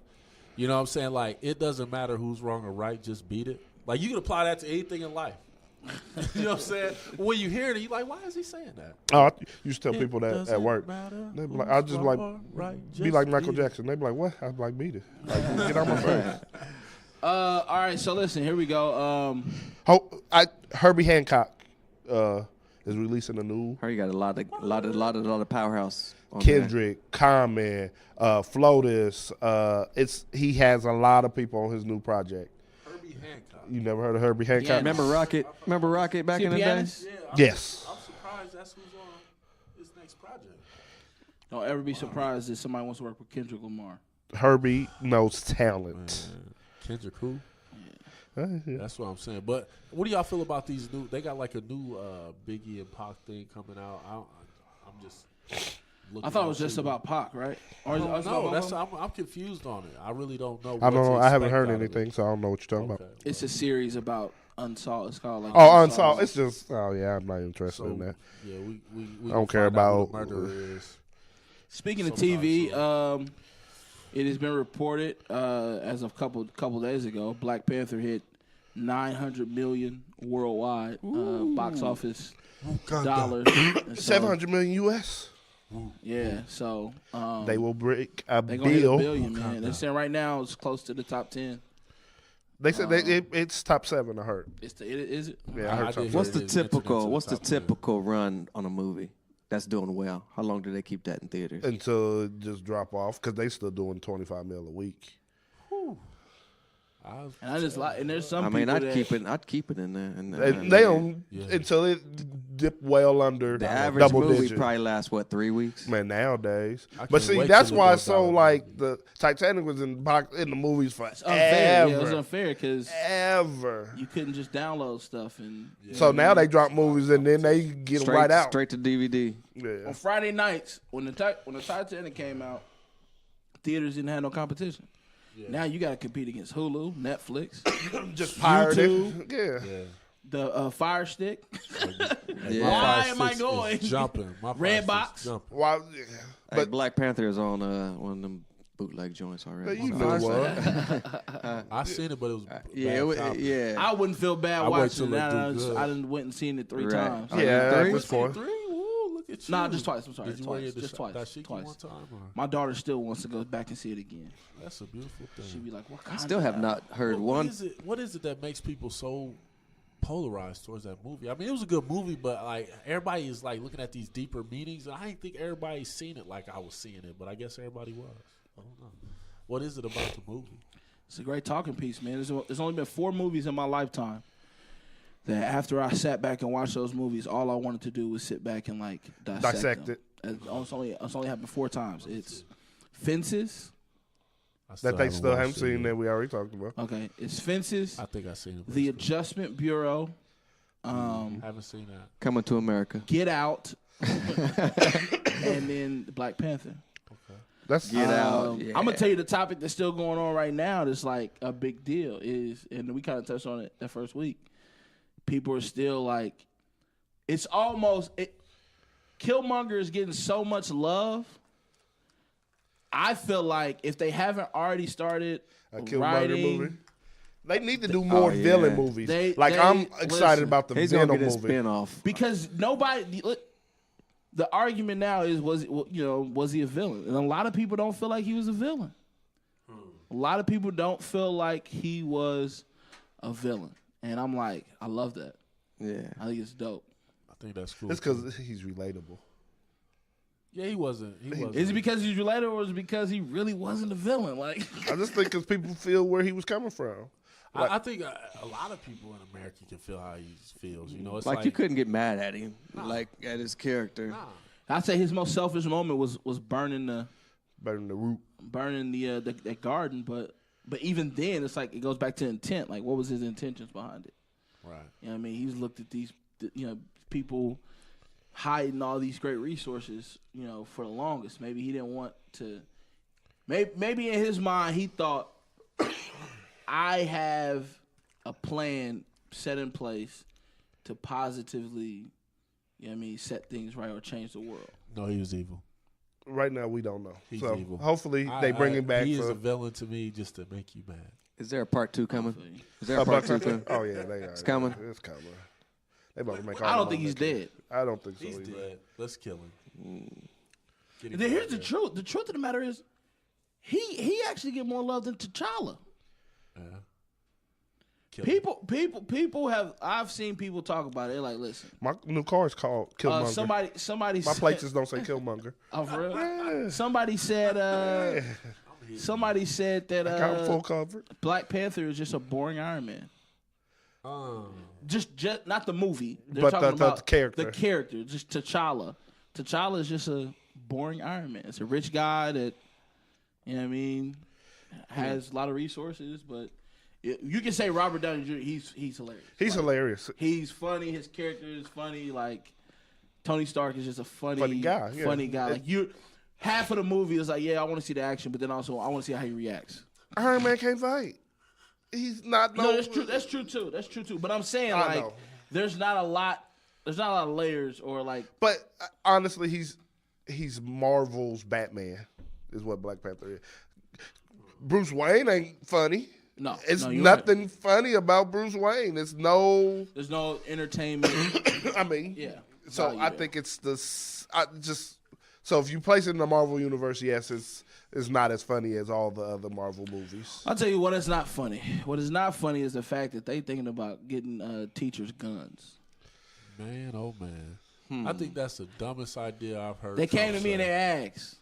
You know what I'm saying? Like, it doesn't matter who's wrong or right, just beat it. Like, you can apply that to anything in life. You know what I'm saying? When you hear it, you're like, why is he saying that? Oh, I used to tell It people that at doesn't work. matter They be like, who's I just wrong like or right, be just like Michael beat it. Jackson. They be like, what? I be like, beat it. Like, get out my face. All right, so listen, here we go. Herbie Hancock is releasing a new Heard you got a lot of powerhouse. On Kendrick, Common, Flotus. He has a lot of people on his new project. Herbie Hancock. You never heard of Herbie Hancock? Yeah. Remember Rocket? Remember Rocket back See in the day? pianist? Yeah, Yes. I'm surprised that's who's on his next project. Don't ever be surprised if somebody wants to work with Kendrick Lamar. Herbie knows talent. Kendrick who? Yeah. That's what I'm saying. But what do y'all feel about these new? They got like a new Biggie and Pac thing coming out. I'm just looking. I thought it to was just see. about Pac, right? I is don't it about know. both That's of them? I'm confused on it. I really don't know. I don't know. I haven't heard anything. anything, so I don't know what you're talking Okay. about. It's a series about unsolved. It's called like Oh, Unsolved. It's just, I'm not interested So in that. yeah, we I don't can care find out who about- the murderer is. Speaking of Sometime TV, it has been reported as of couple days ago, Black Panther hit 900 million worldwide box office dollars. And so, 700 million U.S. Yeah, so They will break a they're gonna hit bill. $1 billion, man. They're saying right now it's close to the top 10. They said it's top 7. I heard. Is it? Yeah, I heard I top did 7. What's It the is mentioned typical? into the What's the top 10. typical run on a movie? that's doing well? How long do they keep that in theaters? Until it just drop off because they still doing 25 mil a week. And I just like, and there's some. I mean, people I'd keep it in there. And They don't until it dip well under the average double movie digit. probably lasts 3 weeks? Man, nowadays. can't But see, wait that's till it why goes it's so down. like the Titanic was in the movies forever. It's unfair. Yeah, it was unfair because Ever. you couldn't just download stuff and. So now they drop movies and then they get them right out. Straight to DVD. On Yeah. Friday nights, when the Titanic came out, theaters didn't have no competition. Now you got to compete against Hulu, Netflix, Just pirated. YouTube. Yeah. the Fire Stick. Yeah. Why Fire am I Sticks going? is jumping. My Red Fire box? Sticks jumping. Why? Hey, But Black Panther is on one of them bootleg joints already. you know what? I seen it, but it was Yeah, bad copy. yeah. I wouldn't feel bad I wait watching till it. it do I good. done went and seen it 3 Right. times. Oh, Yeah, three? that was fun. Woo, look at you. Nah, just twice. I'm sorry. Did you wear Twice. your Just twice. dashiki Twice. one time? Or? My daughter still wants to go back and see it again. That's a beautiful thing. She'd be like, "What kind?" I still have not heard one. What is it that makes people so polarized towards that movie? I mean, it was a good movie, but like everybody is like looking at these deeper meanings, and I didn't think everybody's seen it like I was seeing it, but I guess everybody was. I don't know. What is it about the movie? It's a great talking piece, man. There's only been 4 movies in my lifetime that after I sat back and watched those movies, all I wanted to do was sit back and like dissect Dissect them. It's only happened 4 times. It's Fences. That they still haven't watched it seen yet. that we already talked about. Okay, it's Fences. I think I seen it. but The still. Adjustment Bureau. Haven't seen that. Coming to America. Get Out. And then Black Panther. That's Get Out. Yeah. I'm gonna tell you the topic that's still going on right now. That's like a big deal. Is and we kind of touched on it that first week. People are still like, it's almost Killmonger is getting so much love. I feel like if they haven't already started a Killmonger writing, movie. They need to do more yeah. villain movies. I'm excited listen, about the He's gonna Venom get his movie. spinoff. because nobody. The argument now is was he a villain? And a lot of people don't feel like he was a villain. A lot of people don't feel like he was a villain, and I'm like, I love that. Yeah. I think it's dope. I think that's cool. It's because he's relatable. Yeah, he wasn't. He wasn't. Is it because he's related, or is it because he really wasn't a villain? Like, I just think because people feel where he was coming from. I think a lot of people in America can feel how he feels. You know, it's Like you couldn't get mad at him, like at his character. I'd say his most selfish moment was burning Better than the root. that garden, but even then, it's like it goes back to intent. Like, what was his intentions behind it? Right. You know what I mean? He's looked at these, people hiding all these great resources, for the longest. Maybe he didn't want to. Maybe in his mind, he thought, I have a plan set in place to positively, set things right or change the world. No, he was evil. Right now, we don't know. He's so evil. hopefully they bring him back. He is for a villain to me just to make you mad. Is there a part 2 coming? Is there a About part 2 to- coming? Oh yeah, they are. It's coming. It's coming. They about to make. I all don't the think he's money they dead. can. I don't think so. He's either. dead. Let's kill him. Get him Then out here's the there. truth. The truth of the matter is, he actually get more love than T'Challa. Yeah. Kill him. People have. I've seen people talk about it. They're like, listen, My new car is called Killmonger. somebody. My said, plates just don't say Killmonger. Oh, for real? Yeah. Somebody said. Somebody said that Got full coverage. Black Panther is just a boring Iron Man. Um, Just not the movie. They're But talking the about character. The character, just T'Challa. T'Challa is just a boring Iron Man. It's a rich guy that, has a lot of resources, but you can say Robert Downey Jr. He's hilarious. He's hilarious. He's funny. His character is funny. Like Tony Stark is just a funny guy, yeah. Funny guy. Like half of the movie is like, yeah, I want to see the action, but then also I want to see how he reacts. Iron Man can't fight. He's not. No, that's true. That's true too. But I'm saying I like, know. there's not a lot of layers or like. But honestly, he's Marvel's Batman. Is what Black Panther is. Bruce Wayne ain't funny. No, It's no, you're nothing right. funny about Bruce Wayne. It's no. There's no entertainment. I mean, Yeah. So value I there. think it's so if you place it in the Marvel universe, yes, it's not as funny as all the other Marvel movies. I'll tell you what is not funny. What is not funny is the fact that they thinking about getting teachers guns. man, oh man. I think that's the dumbest idea I've heard. They came to Trump me and say. they asked.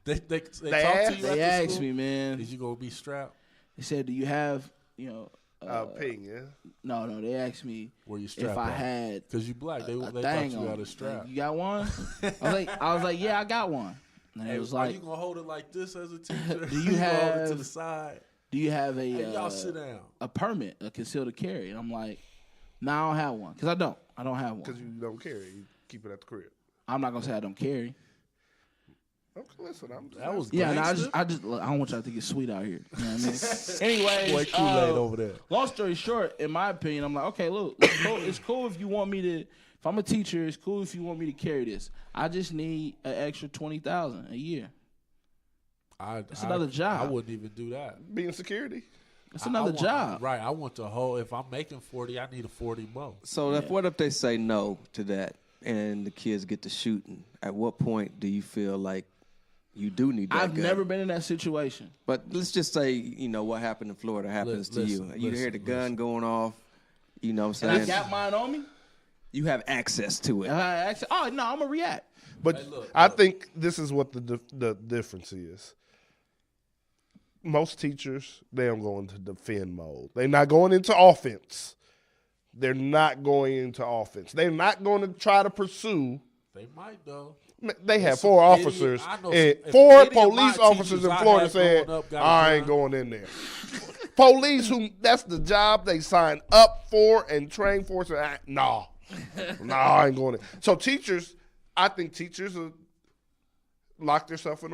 They talked to you They at the asked school? me, man. Is you gonna be strapped? They said, "Do you have, Ping, yeah. No, they asked me Were you strapped? if I had because you black. They a thought thing you on. had a strap. Like, you got one? I was like, yeah, I got one. And Hey, it was are like, you gonna hold it like this as a teacher? Do you hold it have- to the side? do you have Hey, y'all sit down. a permit, a concealed carry? And I'm like, no, I don't have one because I don't have one. Because you don't carry. You keep it at the crib. I'm not gonna say I don't carry. Okay, listen. That was Yeah, no, gangster. look, I don't want y'all to think it's sweet out here. You know what I mean? Anyways, Boy, Kool-Aid over there. Long story short, in my opinion, I'm like, okay, look, it's cool if you want me to. If I'm a teacher, it's cool if you want me to carry this. I just need an extra $20,000 a year. It's another job. I wouldn't even do that. Be in security. It's another job. Right. I want the whole. If I'm making 40, I need a 40 more. So what if they say no to that and the kids get to shooting? At what point do you feel like you do need that I've gun? never been in that situation. But let's just say, what happened in Florida happens to you. You hear the gun going off, you know what I'm And I saying? got mine on me. You have access to it. Oh no, I'm gonna react. But Hey, look. I think this is what the difference is. Most teachers, they don't go into defend mode. They're not going into offense. They're not going into offense. They're not going to try to pursue. They might though. They have Some 4 idiot- officers I know and some- 4 if any of police my officers teachers in I Florida had saying, growing up got a I ain't gun. going in there. Police, that's the job they sign up for and train for. So, nah, I ain't going in. So teachers, I think teachers are lock themselves in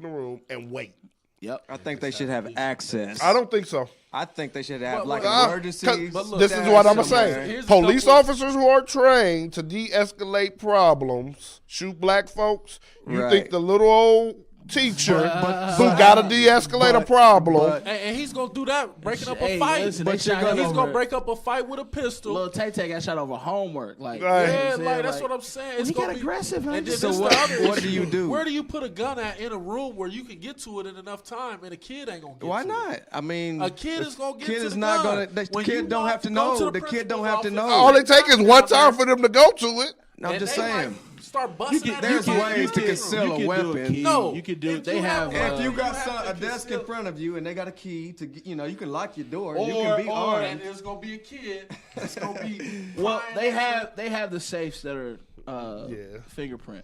the room and wait. Yep. I think they should have access. I don't think so. I think they should have like Uh, emergencies. but look, This is what I'm gonna somewhere. say. Here's a Police couple- officers who are trained to de-escalate problems, shoot black folks. You Right. think the little old teacher who got to de-escalate a problem? And he's gonna do that, breaking up a Hey, fight. listen, they But shot him he's over gonna it. break up a fight with a pistol. Little Tay got shot over homework. Like, Right. you know Yeah, what I'm saying? that's what I'm saying. It's he gonna got be aggressive, man. And then So this what- the other what do issue. you do? Where do you put a gun at in a room where you can get to it in enough time, and a kid ain't gonna get Why to not? it? I mean, A kid is gonna get kid to is the not gun. gonna. The When you kid don't walk- have to go know. to The kid don't have to principal's know. office, All it take is one time for them to go to it. I'm and just they saying. might start busting at there's everybody ways in to the conceal room. a You could do weapon. key. No. You could do. If They you have. have- If you got have to a desk in conceal- front of you and they got a key to, you can lock your door. you Or- can be or- armed. And there's gonna be a kid. It's gonna be. Well, flying they have the safes that are Yeah. fingerprint.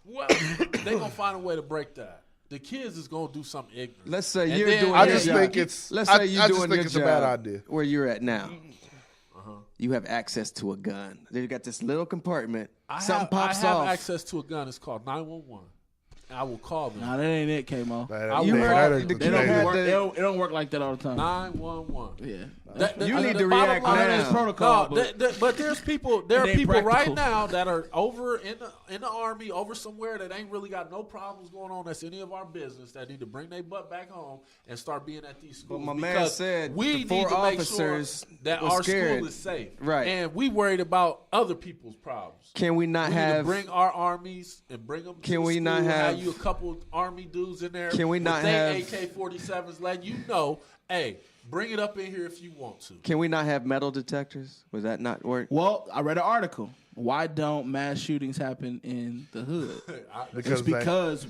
Well, they gonna find a way to break that. The kids is gonna do something ignorant. Let's say And you're then- doing I your just job. think it's. Let's I say you're I just doing think your it's job a bad idea. where you're at now. You have access to a gun. They got this little compartment. Something pops I have off. access to a gun. It's called 911. And I will call them. Nah, that ain't it, K-Mo. You heard They the don't kid be had work, the- it don't work like that all the time. 911. Yeah. You need to bottom react line now. is protocol, No, but- but there's people. There are It ain't people right practical. now that are over in the army, over somewhere that ain't really got no problems going on. That's any of our business. That need to bring their butt back home and start being at these schools. my man because said we the 4 need to make officers sure that was our scared. school is safe. Right. And we worried about other people's problems. Can we not We need to have? bring our armies and bring them. Can to we the not school, have- you a couple army dudes in there? Can we with not they have- AK-47s? Letting you know, hey, bring it up in here if you want to. Can we not have metal detectors? Would that not work? Well, I read an article. Why don't mass shootings happen in the hood? Because It's because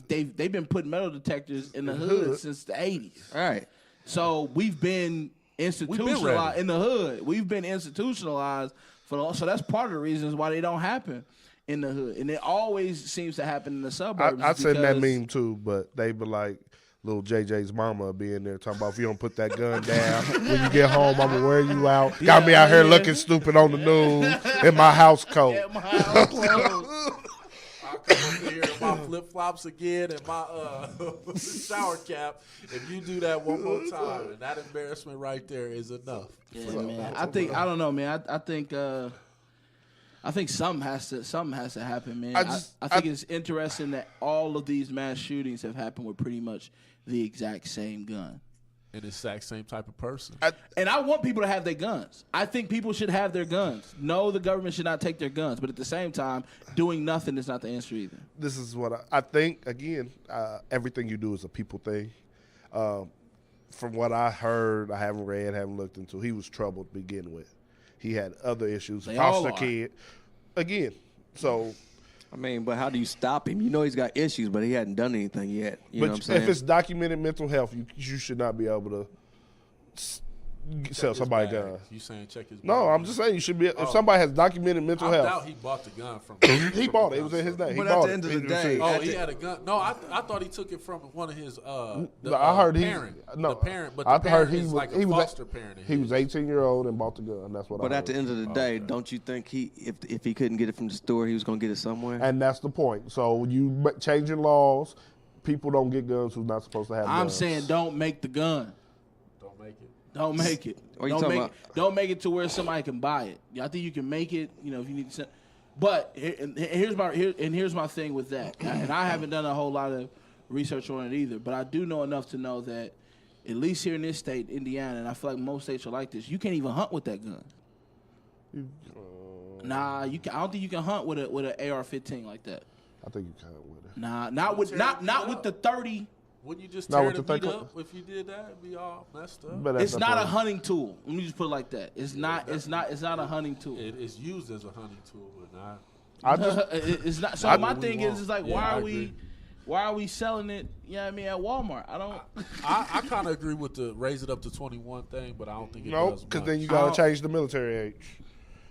they've been putting metal detectors in the hood since the 80s. All right. So we've been institutionalized ready. in the hood. We've been institutionalized so that's part of the reasons why they don't happen in the hood, and it always seems to happen in the suburbs. I said that because- meme too, but they be like, little JJ's mama be in there talking about if you don't put that gun down when you get home, I'm gonna wear you out. Got me out here looking stupid on the news in my house coat. At my house clothes. I'll come over here in my flip flops again and my shower cap. If you do that one more time, and that embarrassment right there is enough. Yeah, man. I don't know, man. I think something has to happen, man. I think it's interesting that all of these mass shootings have happened with pretty much the exact same gun. And the exact same type of person. And I want people to have their guns. I think people should have their guns. No, the government should not take their guns. But at the same time, doing nothing is not the answer either. This is what I think. Again, everything you do is a people thing. From what I heard, I haven't read, haven't looked into. He was troubled to begin with. He had other issues. They all Foster are. kid. again. So, I mean, but how do you stop him? You know he's got issues, but he hadn't done anything yet. You know what I'm saying? if it's documented mental health, you should not be able to sell somebody a gun. You saying check his bag? No, I'm just saying you should be. If somebody has documented mental I health, doubt he bought the gun from. he bought it. It was in his name. But He at bought the it. end of He the day, received it. Oh, he had a gun. No, I thought he took it from one of his. I heard the parent, but the I parent heard he is was like he a was foster parent. he was 18-year-old and bought the gun. That's what. But I at the heard. end of the day, don't you think if he couldn't get it from the store, he was going to get it somewhere? And that's the point. So you changing laws, people don't get guns who's not supposed to have guns. I'm saying don't make the gun. Don't make it. Don't make it. What are you talking about? Don't make it to where somebody can buy it. I think you can make it. You know, if you need to. But here's my thing with that. And I haven't done a whole lot of research on it either. But I do know enough to know that at least here in this state, Indiana, and I feel like most states are like this. You can't even hunt with that gun. Nah, you can. I don't think you can hunt with an AR-15 like that. I think you can with it. Nah, not with the 30. Wouldn't you just Not tear with the the beat third up if you did that? It'd be all messed up. But It's not a hunting tool. Let me just put it like that. It's not a hunting tool. It is used as a hunting tool, but not. I just It's not. So my thing won't. is, it's like, Yeah, why I are we? agree. Why are we selling it? You know what I mean, at Walmart? I don't. I kind of agree with the raise it up to 21 thing, but I don't think it no, does because much. then you gotta change the military age.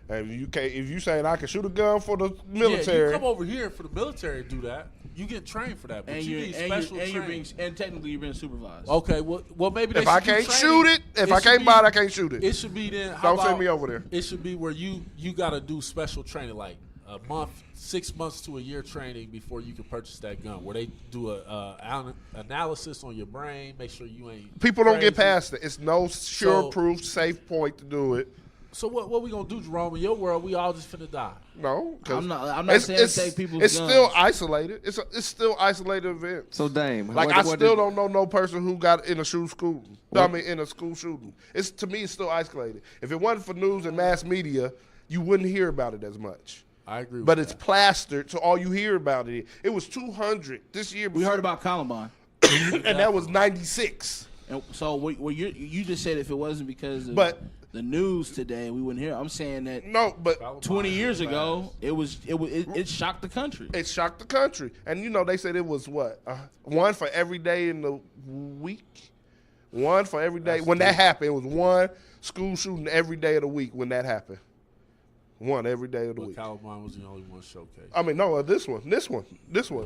And if you saying I can shoot a gun for the Yeah, military, you come over here for the military to do that. You get trained for that, but you need special training. And technically you're being supervised. Okay, well maybe they if I should do can't training. shoot it, if I should can't be- buy it, I can't shoot it. It should be then. Don't send me over there. It should be where you got to do special training, like a month, 6 months to a year training before you can purchase that gun. Where they do a analysis on your brain, make sure you ain't. People don't get crazy. past it. It's no sure proof, safe point to do it. So what we gonna do, Jerome? In your world, we all just finna die. No, 'cause I'm not saying take people's It's guns. still isolated. It's still isolated event. So Dame, Like what I did- still don't know no person who got in a shoe shooting. I mean, in a school shooting. It's to me, it's still isolated. If it wasn't for news and mass media, you wouldn't hear about it as much. I agree. But with it's that. plastered, so all you hear about it was 200 this year. We heard about Columbine. and that was 96. And so what you just said if it wasn't because of But- the news today, we wouldn't hear. I'm saying that No, but 20 years ago, it shocked the country. it shocked the country. And you know, they said it was what? One for every day in the week? One for every day. When that happened, it was one school shooting every day of the week when that happened. One every day of the But week. Columbine was the only one showcased. I mean, no, this one.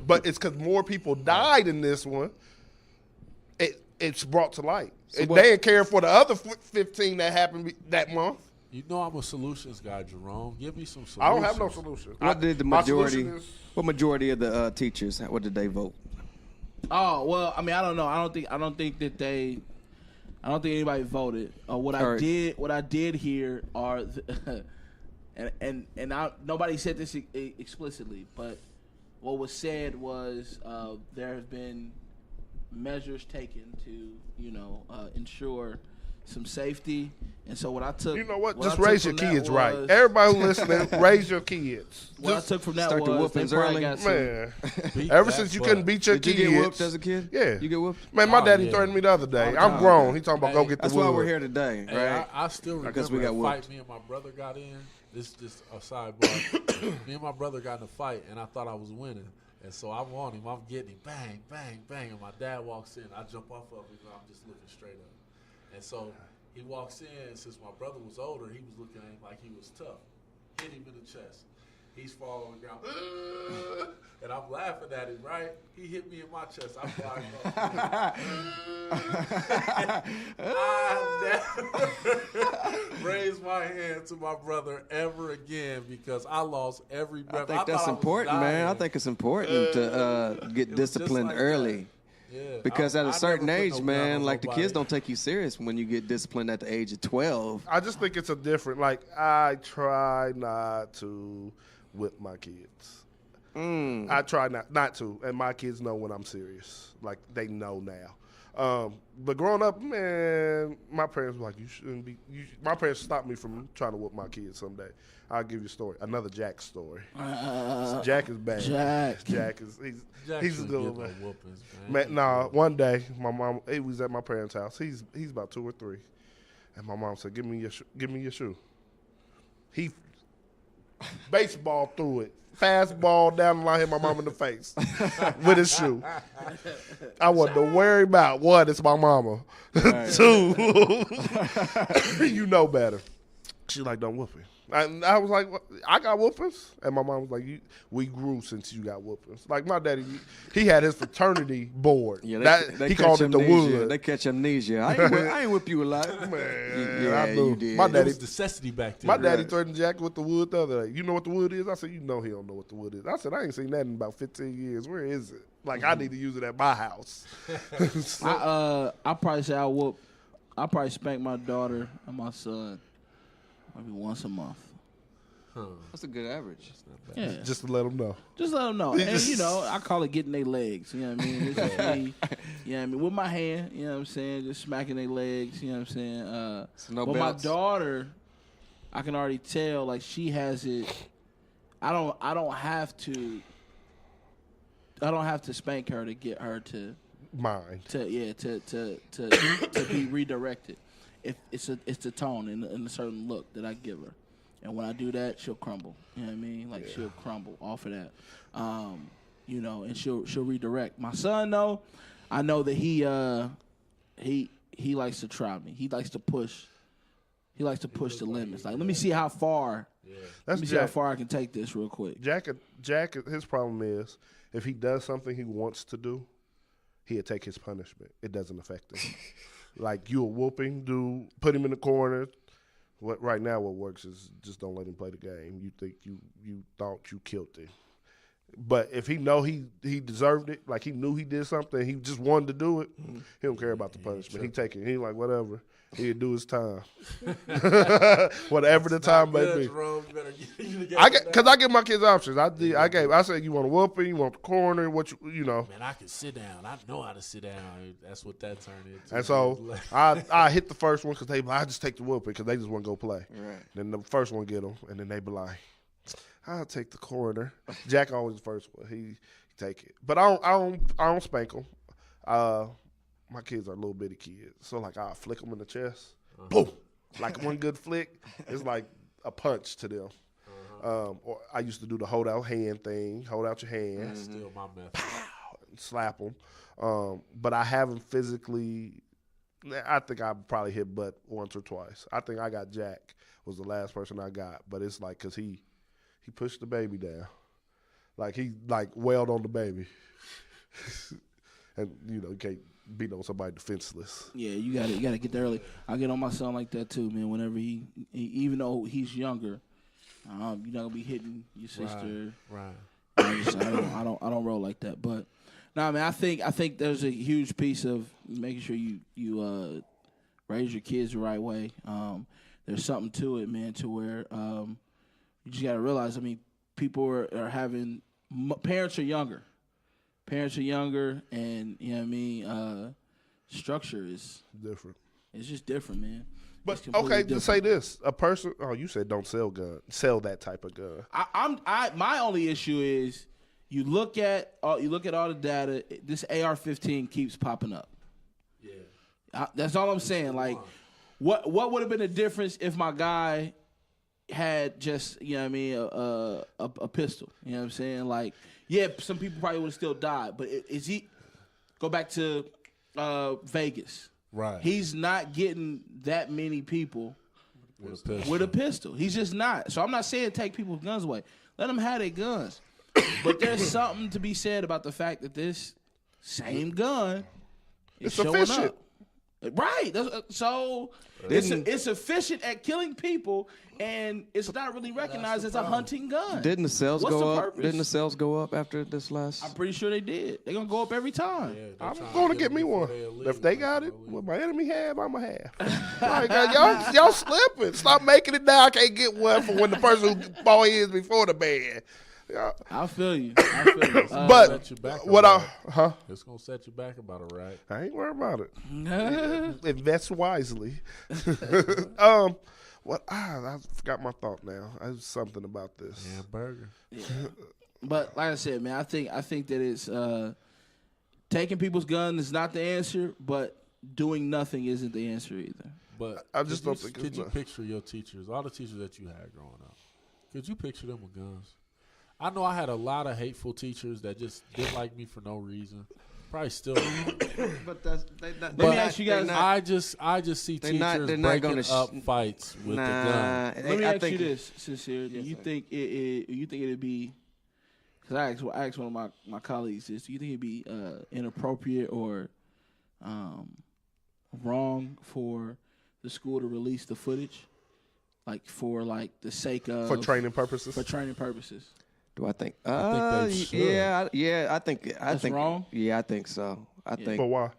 But it's because more people died in this one. It's brought to light. They didn't care for the other 15 that happened that month. You know I'm a solutions guy, Jerome. Give me some solutions. I don't have no solution. What did the My majority? solution is- What majority of the teachers? What did they vote? Oh well, I mean, I don't know. I don't think anybody voted. What I did hear are, nobody said this explicitly, but what was said was there have been measures taken to ensure some safety. And so what I took, You know what? I Just took raise your from that kids right. was- Everybody who listening, raise your kids. What Just, I took from that start the was they whoopings probably early. got some. man, Beat ever that since you butt. couldn't beat your Did you kids. get whooped as a kid? Yeah. You get whooped? Man, my Oh, daddy yeah. threatened me the other day. All the I'm time. grown. He talking about Hey, go get the That's wood. why we're here today, Hey, right? I still Because remember we got a whooped. fight me and my brother got in. This just a sidebar. Me and my brother got in a fight, and I thought I was winning. And so I want him. I'm getting him. Bang, bang, bang. And my dad walks in. I jump off of him. And I'm just looking straight up. And so he walks in. And since my brother was older, he was looking at him like he was tough. Hit him in the chest. He's falling on the ground. And I'm laughing at him, right? He hit me in my chest. I'm flying off. I never raised my hand to my brother ever again because I lost every breath. I think that's thought I was important, man. I dying. think it's important to get It was just disciplined like early. Yeah, Because I at a certain never put age, no gun man, on like the nobody. kids don't take you serious when you get disciplined at the age of 12. I just think it's a different. Like I try not to whip my kids. I try not to, and my kids know when I'm serious. Like they know now. But growing up, man, my parents were like, "You shouldn't be." My parents stopped me from trying to whip my kids someday. I'll give you a story, another Jack story. Jack is bad. Jack is Jack he's a should good get one. no whoopings, man. Man, nah, one day my mom, he was at my parents' house. He's about 2 or 3, and my mom said, "Give me your shoe." He baseball through it. Fastball down the line, hit my mom in the face with his shoe. I wasn't to worry about one, it's my mama. Right. Two, you know better. She like, don't whoop him. I was like, what? I got whoopings? And my mom was like, we grew since you got whoopings. Like my daddy, he had his fraternity board. Yeah, he called it the wood. They catch amnesia. I ain't whip you a lot. Man, I you did. My daddy's necessity back then. My daddy threatened Jack with the wood the other day. You know what the wood is? I said, you know he don't know what the wood is. I said, I ain't seen that in about 15 years. Where is it? Like, I need to use it at my house. I probably say I probably spank my daughter and my son maybe once a month. That's a good average. Yeah. Just to let them know. Just let them know. And, you know, I call it getting their legs. You know what I mean? It's just me, you know what I mean? With my hand, you know what I'm saying? Just smacking their legs, you know what I'm saying? No but belts. my daughter, I can already tell, like, she has it. I don't have to spank her to get her to Mind. to be redirected. If it's a tone and a certain look that I give her. And when I do that, she'll crumble. You know what I mean? Like, she'll crumble off of that. You know, and she'll redirect. My son, though, I know that he likes to try me. He likes to push. He likes to push the limits. Like, let me see how far. Yeah. Let me see how far I can take this real quick. Jack, his problem is if he does something he wants to do, he'll take his punishment. It doesn't affect him. Like, you a whooping dude, put him in the corner. Right now what works is just don't let him play the game. You think you thought you killed him. But if he know he deserved it, like he knew he did something, he just wanted to do it, he don't care about the punishment. He take it. He like, whatever. He'll do his time. Whatever the time may be. Because I give my kids options. I said, you want a whooping, you want the corner, you know. Man, I can sit down. I know how to sit down. That's what that turned into. And so I hit the first one because I just take the whooping because they just want to go play. Right. Then the first one get them, and then they be like, I'll take the corner. Jack always the first one. He take it, but I don't spank him. My kids are little bitty kids, so like I'll flick them in the chest, boom, like one good flick is like a punch to them. Or I used to do the hold out hand thing, hold out your hand, That's still my method. Pow, and slap them. But I haven't physically. I think I probably hit butt once or twice. I think I got Jack was the last person I got, but it's like because he pushed the baby down, like he like wailed on the baby, and you know you can't beat on somebody defenseless. Yeah, you gotta get there early. I get on my son like that too, man. Whenever he even though he's younger, you're not gonna be hitting your sister. Right. I don't roll like that. But no, man, I think there's a huge piece of making sure you raise your kids the right way. There's something to it, man, to where you just gotta realize. I mean, people are having parents are younger. Parents are younger, and you know what I mean. Structure is different. It's just different, man. But okay, to say this, a person. Oh, you said don't sell sell that type of gun. My only issue is you look at all the data. This AR-15 keeps popping up. Yeah, that's all I'm saying. Like, what would have been the difference if my guy had just, you know what I mean, a pistol? You know what I'm saying? Like, yeah, some people probably would have still died, but is he go back to Vegas? Right. He's not getting that many people with a pistol. He's just not. So I'm not saying take people's guns away. Let them have their guns. But there's something to be said about the fact that this same gun is showing efficient. up. Right. So it's efficient at killing people, and it's not really recognized as a hunting gun. Didn't the sales What's go the up? purpose? Didn't the sales go up after this last? I'm pretty sure they did. They're going to go up every time. Yeah, I'm going to get me one. If they got it, what my enemy have, I'm going to have. Like, y'all slipping. Stop making it now. I can't get one for when the person who bought his before the band. Yeah. I feel you. But It's gonna set you back about it, right? I ain't worried about it. Invest wisely. I forgot my thought now. I was something about this. Yeah, burger. Yeah. But like I said, man, I think that it's taking people's guns is not the answer, but doing nothing isn't the answer either. But I just don't think. Could you picture your teachers, all the teachers that you had growing up? Could you picture them with guns? I know I had a lot of hateful teachers that just didn't like me for no reason. Probably still. But that's Let me ask you guys. I just see they're teachers not breaking gonna up fights with the gun. Let me ask you this, Sincere. Do you think it'd be? Because I asked one of my colleagues this. Do you think it'd be inappropriate or wrong for the school to release the footage, like for like the sake of For training purposes. Do I think? I think they should. Yeah. I think. That's wrong? Yeah, I think so. I think. But why?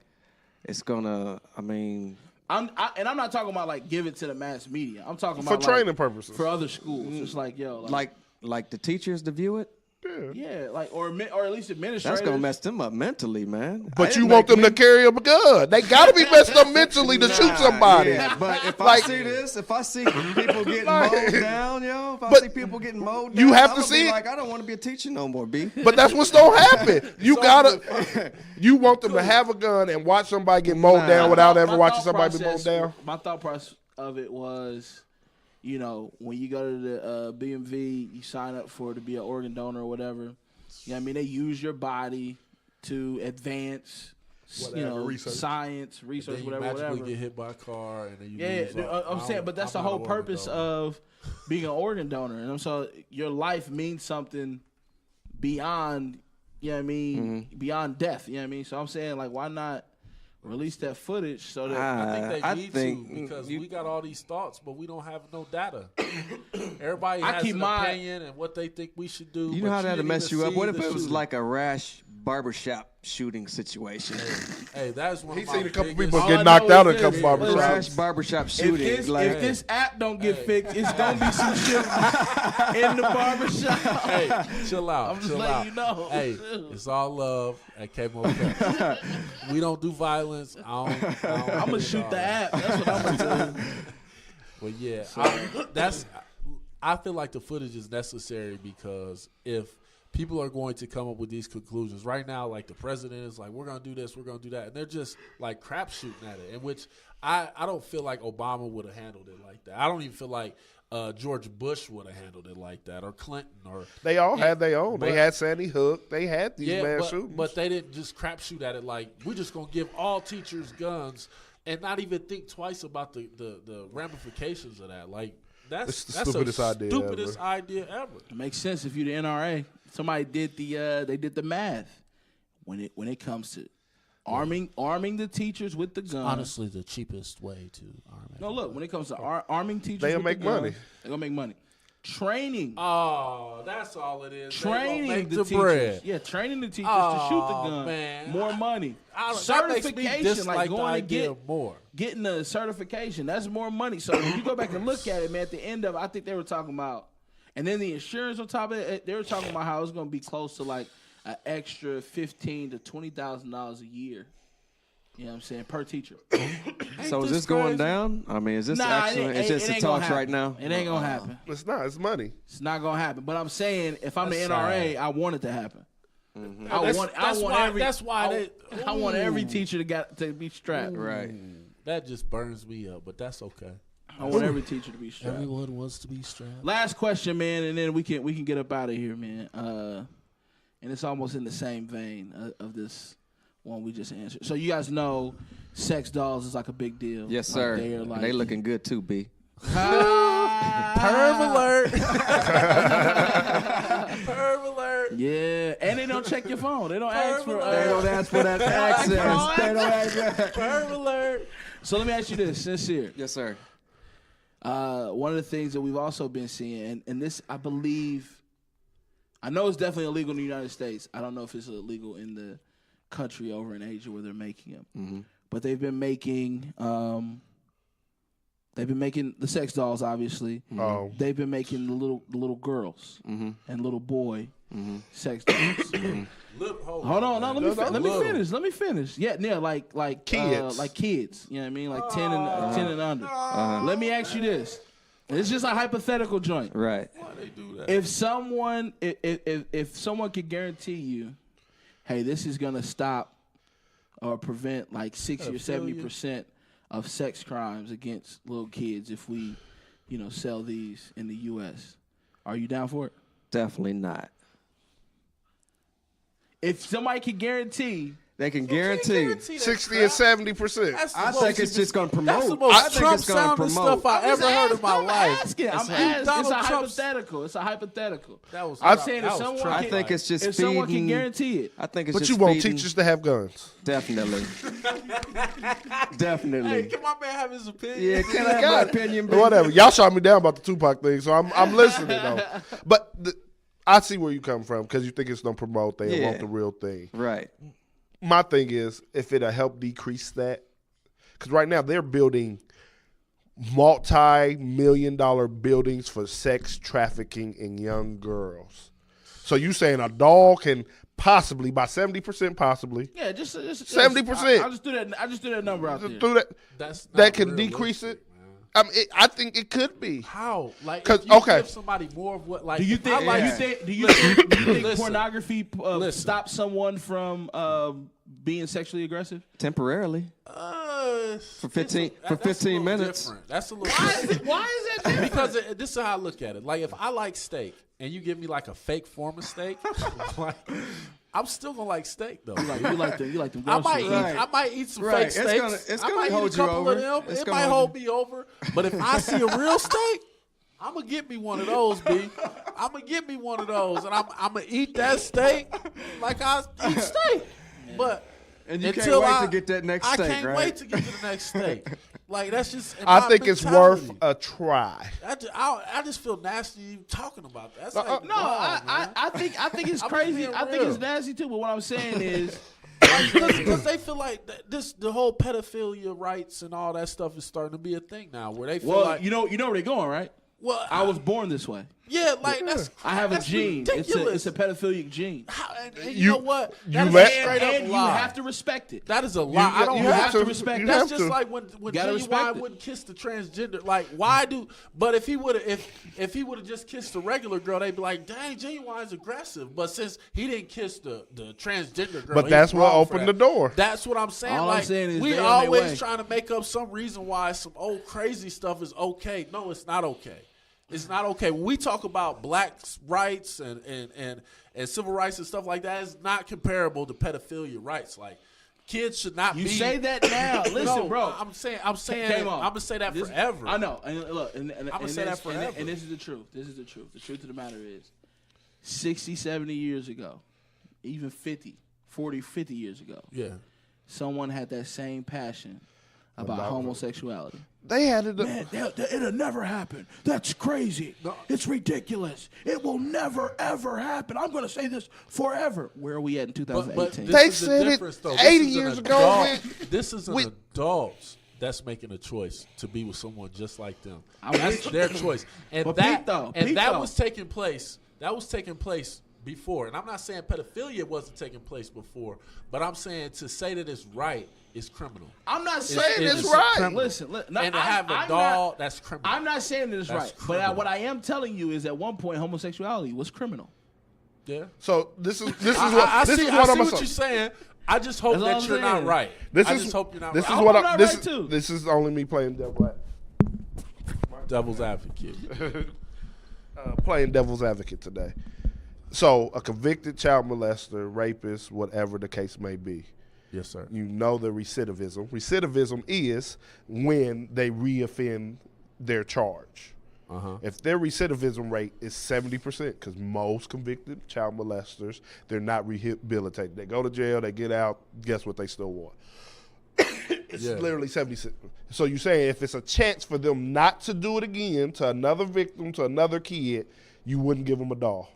It's gonna. I mean. I'm not talking about like give it to the mass media. I'm talking For about training like, purposes. for other schools. It's like Like the teachers to view it. yeah, like or at least administrators. That's gonna mess them up mentally, man. But you want them to carry a gun. They gotta be messed up mentally to shoot somebody. Yeah, but if Like- if I see people getting mowed down, if I But see people getting mowed down, you have I'm to gonna see be it. like, I don't want to be a teacher no more, B. But that's what's gonna happen. You you want them to have a gun and watch somebody get mowed down without ever watching somebody be mowed down. My thought process of it was, when you go to the BMV, you sign up to be an organ donor or whatever. I mean, they use your body to advance, research. science, research, Then you whatever, magically whatever. get hit by a car and then you Yeah, lose all- I'm saying, but that's the I'm not whole an organ purpose donor. of being an organ donor. And so your life means something beyond, beyond death. You know what I mean? So I'm saying, like, why not release that footage so that I think they I need think to because you- we got all these thoughts, but we don't have no data. Everybody I has keep an my- opinion and what they think we should do. You know but how that'd didn't mess even you up. see What if the it was shooting. like a rash barbershop shooting situation? Hey, that's one He's of my seen a couple biggest- people All I get know knocked out is in a couple this. A rash barbershops. barbershop if shooting. this app don't get fixed, it's gonna be some shit in the barbershop. Hey, chill out. I'm just chill letting out. you know. Hey, it's all love at KMO. We don't do violence. I'm gonna shoot the app. That's what I'm gonna do. But yeah, I feel like the footage is necessary because if people are going to come up with these conclusions right now, like the president is like, we're going to do this, we're going to do that, and they're just like crap shooting at it, in which I don't feel like Obama would have handled it like that. I don't even feel like George Bush would have handled it like that, or Clinton, or They all had their own. But- They had Sandy Hook. They had these mass shootings. but they didn't just crap shoot at it like we're just gonna give all teachers guns and not even think twice about the ramifications of that. Like It's the that's stupidest the idea stupidest ever. idea ever. It makes sense if you're the NRA. Somebody did the math when it comes to arming the teachers with the gun. Honestly, the cheapest way to arm it. No, look, when it comes to arming teachers, They'll with make the gun, money. They're gonna make money. Training, Oh, that's all it is. They gonna training make the the teachers. bread. Yeah, training the teachers to shoot the Oh, gun. man. More money. That makes me Certification, dislike like the going to idea more. getting the certification. That's more money. So when you go back and look at it, man, at the end of it, I think they were talking about, and then the insurance on top of it, they were talking about how it's going to be close to like an extra $15,000 to $20,000 a year. You know what I'm saying, per teacher. So is this going down? I mean, is this Nah, actually? It's just it the ain't gonna talks happen. right now. It ain't gonna happen. It's not. It's money. It's not gonna happen. But I'm saying, if I'm That's the NRA, sad. I want it to happen. That's why I want every teacher to be strapped. Right. That just burns me up, but that's okay. I want every teacher to be strapped. Everyone wants to be strapped. Last question, man, and then we can get up out of here, man. And it's almost in the same vein of this one we just answered. So you guys know, sex dolls is like a big deal. Yes, Like, sir. they are like They looking good too, B. Perv alert. Perv alert. Yeah, and they don't check your phone. They don't ask for. They don't ask for that access. They don't ask for that. Perv alert. So let me ask you this, sincere. Yes, sir. One of the things that we've also been seeing, and this I believe, I know it's definitely illegal in the United States. I don't know if it's illegal in the country over in Asia where they're making them, Mm-hmm. but they've been making the sex dolls. Obviously, Oh, they've been making the little girls Mm-hmm. and little boy sex dolls. Hold on, no, let me finish. Yeah, like Kids. like kids. You know what I mean? Like 10 and under. Let me ask you this. It's just a hypothetical joint. Right. If someone could guarantee you, hey, this is gonna stop or prevent like 60 or 70% of sex crimes against little kids if we, sell these in the U.S. Are you down for it? Definitely not. If somebody can guarantee, They can guarantee. 60 and 70%. I think it's just going to promote. That's the I most think Trump it's going to sounding promote. stuff I ever heard in my life. I'm asking. It's Donald a Trump's- hypothetical. It's a hypothetical. That was. I'm saying that if was someone Trump. I think it's just if feeding. someone can guarantee it, I think it's But just you won't feeding. teach us to have guns. Definitely. Definitely. Hey, can my man have his opinion? Yeah, can I have my opinion, But whatever. Y'all shot me down about the Tupac thing, so I'm listening though. But I see where you come from because you think it's gonna promote. They Yeah. want the real thing. Right. My thing is if it'll help decrease that, because right now they're building multi-million-dollar buildings for sex trafficking in young girls. So you saying a doll can possibly, by 70%, possibly yeah, just 70%. I just do that. I just do that number out there. through that That's not that can realistic, decrease it. man. I mean, I think it could be. How? Like, 'Cause, if you okay. give somebody more of what? Like, Do you if I think? like, Do you think Listen. pornography Listen. stops someone from being sexually aggressive? Temporarily. for 15 minutes. Different. That's a little. Why different. is it? Why is that different? Because this is how I look at it. Like, if I like steak and you give me like a fake form of steak, like, I'm still gonna like steak though. You like them I might groceries. eat. I might eat some Right. fake It's steaks. gonna I might hold eat a you couple over. of them. It's It gonna might hold hold me over. But if I see a real steak, I'm gonna get me one of those, B. I'm gonna get me one of those, and I'm gonna eat that steak like I eat steak. But And you until can't wait to get that next I steak, can't right? wait to get to the next steak. Like, that's just. I think it's worth a try. I just feel nasty even talking about that. That's like, No, wow, man. I think it's I'm crazy. being I think real. it's nasty too. But what I'm saying is, Because they feel like the whole pedophilia rights and all that stuff is starting to be a thing now, where they feel well, like you know where they're going, right? well, I was born this way. yeah, like that's I have a that's gene. ridiculous. It's a pedophilic gene. And you know what? That is let- a straight up And you lie. have to respect it. That is a lie. I don't you you have have to respect you it. That's have just to. like when Gotta respect Genuine it. wouldn't kiss the transgender. Like, why do? But if he would have, if he would have just kissed the regular girl, they'd be like, "Dang, Genuine's aggressive." But since he didn't kiss the transgender girl, But he's that's what wrong for opened that. the door. That's what I'm saying. All I'm like, saying is we they on their always way. trying to make up some reason why some old crazy stuff is okay. No, it's not okay. It's not okay. When we talk about black rights and civil rights and stuff like that, it's not comparable to pedophilia rights. Like, kids should not You be. say that now. Listen, No, bro. I'm saying. Game on. I'm gonna say that This- forever. I know. And look, I'ma say that forever. And this is the truth. This is the truth. The truth of the matter is 60, 70 years ago, even 50, 40, 50 years ago, Yeah. someone had that same passion about homosexuality. They had it. Man, it'll never happen. That's crazy. It's ridiculous. It will never, ever happen. I'm going to say this forever. Where are we at in But 2018? this They is the said it difference, though. 80 This is an years ago adult- with- This is an with- adult that's making a choice to be with someone just like them. I'm That's with their choice, and But that Pete, though, and Pete, that though. was taking place. That was taking place before, and I'm not saying pedophilia wasn't taking place before, but I'm saying to say that it's right is criminal. I'm not saying saying it's right. criminal. Listen, no, And to have a I'm doll, not- that's criminal. I'm not saying that it's That's right, criminal. but what I am telling you is at one point homosexuality was criminal. Yeah. So this is I what see I'm what gonna you're say. saying. I just hope That's all that I'm you're not saying. right. This I is just hope you're not this right. is what I'm I, not this right, is too. this is only me playing Devil's advocate. playing devil's advocate today. So a convicted child molester, rapist, whatever the case may be. Yes, sir. You know the recidivism. Recidivism is when they reoffend their charge. Uh-huh. If their recidivism rate is 70%, because most convicted child molesters, they're not rehabilitated. They go to jail, they get out, guess what they still want? It's Yeah. literally 70%. So you say if it's a chance for them not to do it again to another victim, to another kid, you wouldn't give them a doll.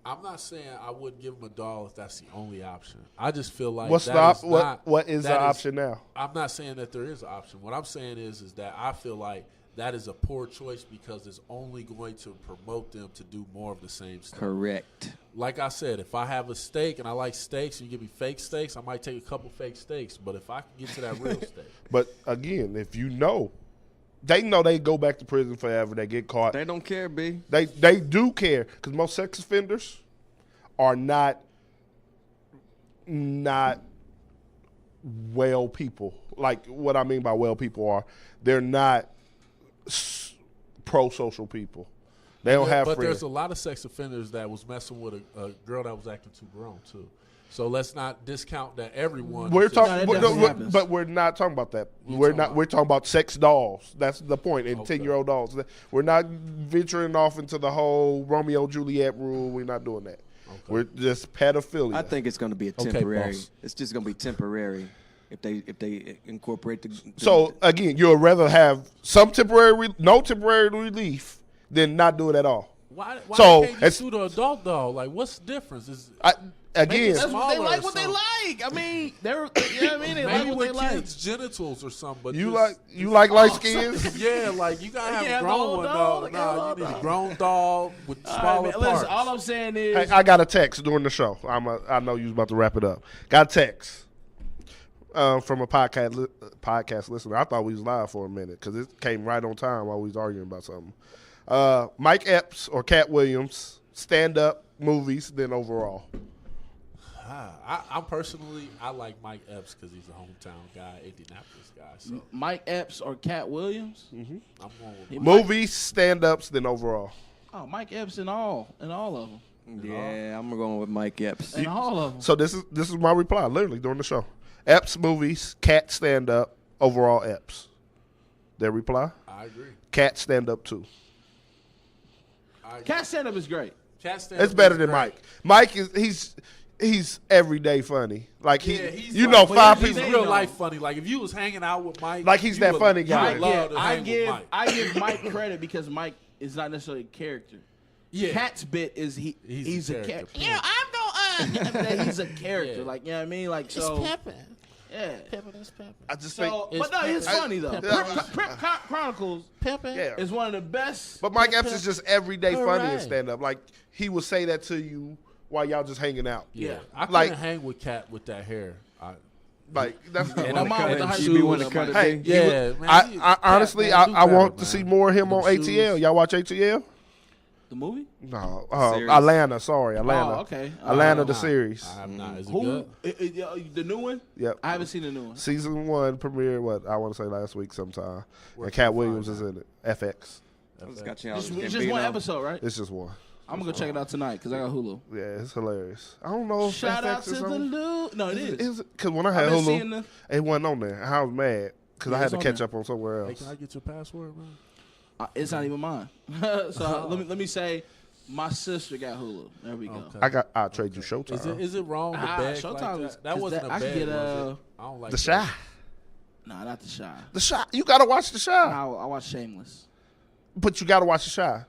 I'm not saying I wouldn't give him a doll if that's the only option. I just feel like What's that the is not- what is the that option now? I'm not saying that there is an option. What I'm saying is that I feel like that is a poor choice because it's only going to promote them to do more of the same stuff. Correct. Like I said, if I have a steak and I like steaks and you give me fake steaks, I might take a couple fake steaks. But if I can get to that real steak. But again, if you know, they know they go back to prison forever. They get caught. They don't care, B. They do care because most sex offenders are not well people. Like what I mean by well people are they're not pro social people. They don't have But friends. there's a lot of sex offenders that was messing with a girl that was acting too grown too. So let's not discount that everyone. We're is just- talking, that definitely happens. but we're not talking about that. You're We're talking not. about- We're talking about sex dolls. That's the point. And Okay. 10-year-old dolls. We're not venturing off into the whole Romeo Juliet rule. We're not doing that. Okay. We're just pedophilia. I think it's going to be a Okay, temporary. boss. It's just going to be temporary if they incorporate the. So again, you'd rather have some temporary, no temporary relief than not do it at all. Why So, can't you it's- sue the adult dog? Like, what's the difference? Is Again, That's what they smaller like. or What they something. like. I mean, they're. You know what I mean? They like maybe what they with like. kids' genitals or something? But you just- like light skins. Yeah, like you gotta have Yeah, a the grown whole one, dog, dog. like a Nah, whole you need a dog. grown dog with All right, smaller man, parts. listen, all I'm saying is, Hey, I got a text during the show. I know you was about to wrap it up. Got a text from a podcast listener. I thought we was live for a minute because it came right on time while we was arguing about something. Mike Epps or Cat Williams, stand up movies, then overall. I personally, I like Mike Epps because he's a hometown guy, Indianapolis guy. So Mike Epps or Cat Williams. I'm going with He- Movies, stand ups, then overall. Oh, Mike Epps in all of them. Yeah, I'm going with Mike Epps. In all of them. So this is my reply, literally during the show. Epps movies, Cat stand up, overall Epps. Their reply. I agree. Cat stand up too. Cat stand up is great. Cat stand-up It's better is than great. Mike. Mike is he's everyday funny. Like Yeah, he's you like- know, but five he's people. thing, real though. life funny. Like if you was hanging out with Mike, Like he's you that would- funny you guy. would love to hang with Mike. I give Mike credit because Mike is not necessarily a character. Yeah. Cat's bit is he's a character. Yeah. Yeah, I'm going. He's a character. Yeah. Like you know what I mean. Like so. Yeah. I just think. So, but no, it's funny though. Prep Chronicles Yeah. is one of the best. But Mike Epps is just everyday funny in Alright. stand up. Like he will say that to you while y'all just hanging out. Yeah, Yeah. I couldn't Like- hang with Cat with that hair. Like that's And Wanna my mom cut with it? the high She be wanting shoes. to cut it, Hey, D? Yeah, man. I honestly, Cat, man, I do want better, to see man. more of him on Them ATL. shoes. Y'all watch ATL? The movie? No, Series. Atlanta. Sorry, Atlanta. Oh, okay. Atlanta, the Nah, series. I have not. Is it Who? good? The new one? Yep. I haven't seen the new one. Season 1 premiered. What I want to say last week sometime. Where And can Cat you Williams find is in it. FX. It's got you It's on just one Gambino. episode, right? It's just one. I'm gonna go check it out tonight because I got Hulu. Yeah, it's hilarious. I don't know if Shout out FX to is the on. Lou. No, it is. Because when I I've had been seeing Hulu, the. it wasn't on there. I was mad because Yeah, I had it's to on catch there. up on somewhere Hey, else. can I get your password, man? It's not even mine. So let me say, my sister got Hulu. There we go. Okay. I'll trade you Showtime. Is it wrong to Ah, beg Showtime like was- that? That 'cause wasn't that- a I could beg, get, was it? I don't like The that. Shy. Nah, not the Shy. The Shy. You gotta watch The Shy. I watch Shameless. But you gotta watch The Shy.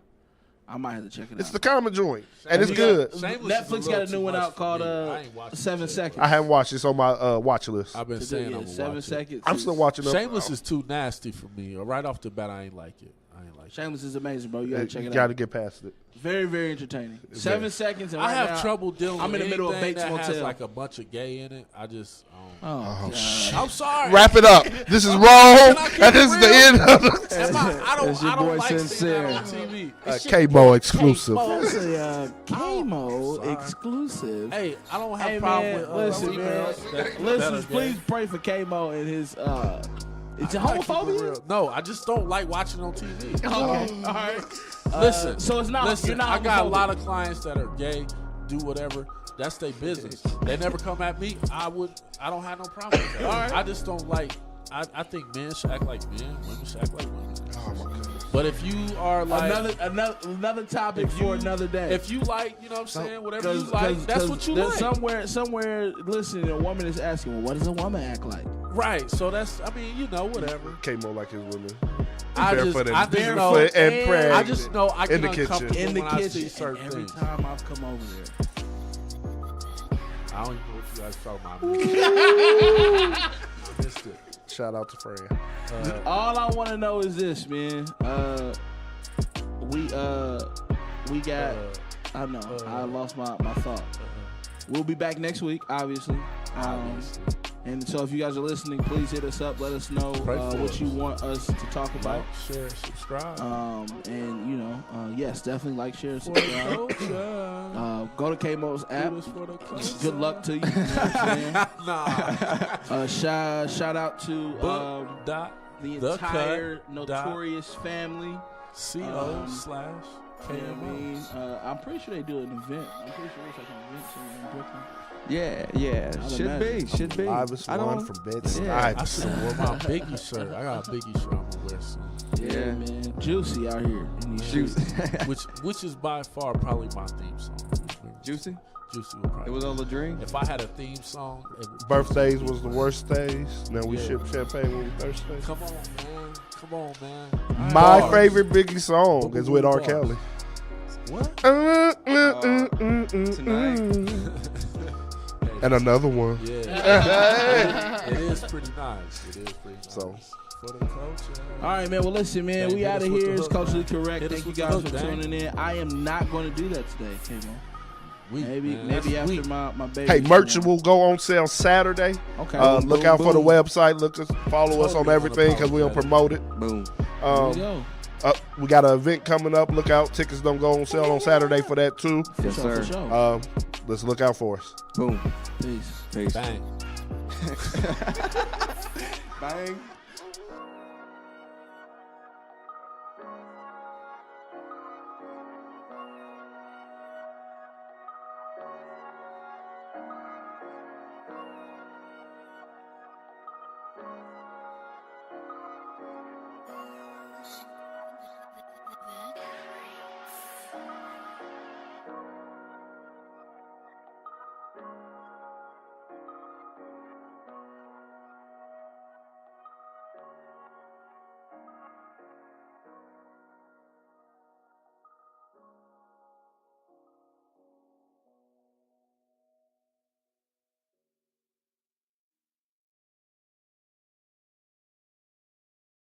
I might have to check it It's out. the common joint, and it's You good. got- Shameless is Netflix little got a too new one much out for called me. I ain't watching 7 shit. Seconds. I haven't watched it. It's on my watch list. I've been saying I'm gonna 7 watch it. Seconds. I'm still watching it. Shameless is too nasty for me. Right off the bat, I ain't like it. Shameless is amazing, bro. You gotta check You it gotta out. get past it. Very, very entertaining. 7 seconds. And I right have now, trouble dealing I'm with in the middle of anything Bates that has Motel. like a bunch of gay in it. I just, Oh, God. I'm sorry. Wrap it up. This is wrong, I keep and this it is the real? end of the That's your I don't boy like seeing Sincere. that on TV. K-Mo exclusive. That's a K-Mo sorry. exclusive. Hey, I don't have Hey, a problem man, with listen, man. females that Listen, are gay. please pray for K-Mo and his. It's I keep it homophobia. real. No, I just don't like watching on TV. Okay, all right. Listen, so it's not. Listen, You're not. I got a homophobic. lot of clients that are gay, do whatever. That's their business. They never come at me. I don't have no problem with that. All right. I just don't like. I think men should act like men, women should act like women. Oh my goodness. But if you are like Another topic if for you- another day. if you like, you know what I'm saying, whatever you like, that's what you there's like. Somewhere, listen, a woman is asking, well, what does a woman act like? Right. So that's. I mean, you know, whatever. K-Mo like his women. I Barefoot just and- know. barefoot and pregnant. I just know I In get the kitchen. uncomfortable In the when I see kitchen, certain and every things. time I've come over there. I don't even know what you guys talking about. I missed it. Shout out to Fran. All I want to know is this, man. We got. I know. I lost my thought. We'll be back next week, obviously. Obviously. And so if you guys are listening, please hit us up. Let us know Pray for what us. you want us to talk about. Like, share, subscribe. And you know, yes, definitely like, share, and subscribe. Go to K-Mo's app. Good luck to you. You know what I'm saying? Shout out to the entire Notorious family. CO/. You know what I mean? I'm pretty sure they do an event. I'm pretty sure it's like an event somewhere in Brooklyn. Yeah. I'd Should imagine. be. Should be. Live is I one don't. from Bed-Stuy. Yeah. I should have wore my Biggie shirt. I got a Biggie shirt I'm gonna wear soon. Yeah, man. Juicy out here in these Juice. streets. Which is by far probably my theme song. Juicy. Juicy would probably. It was on the dream. If I had a theme song, it would- Birthdays was the worst days. Now we Yeah. ship champagne when we thirsty. Come on, man. Come on, man. My Bars. favorite Biggie song is with R. Bars. Kelly. What? Tonight. And another one. Yeah. It is pretty nice. It is pretty nice. So. For the culture. All right, man. Well, listen, man. Dang, We hit out us of with here. the It's hook, culturally man. correct. Hit us Thank you with the guys hook, for dang. tuning in. I am not going to do that today, K-Mo. Maybe after week. my baby. Hey, merch will go on sale Saturday. Okay. Look out for the website. Follow us on Totally everything because we don't promote it. Boom. There we go. We got an event coming up. Look out. Tickets don't go on sale on Saturday for that too. Yes, For sir. sure. Let's look out for us. Boom. Peace. Peace. Bang. Bang.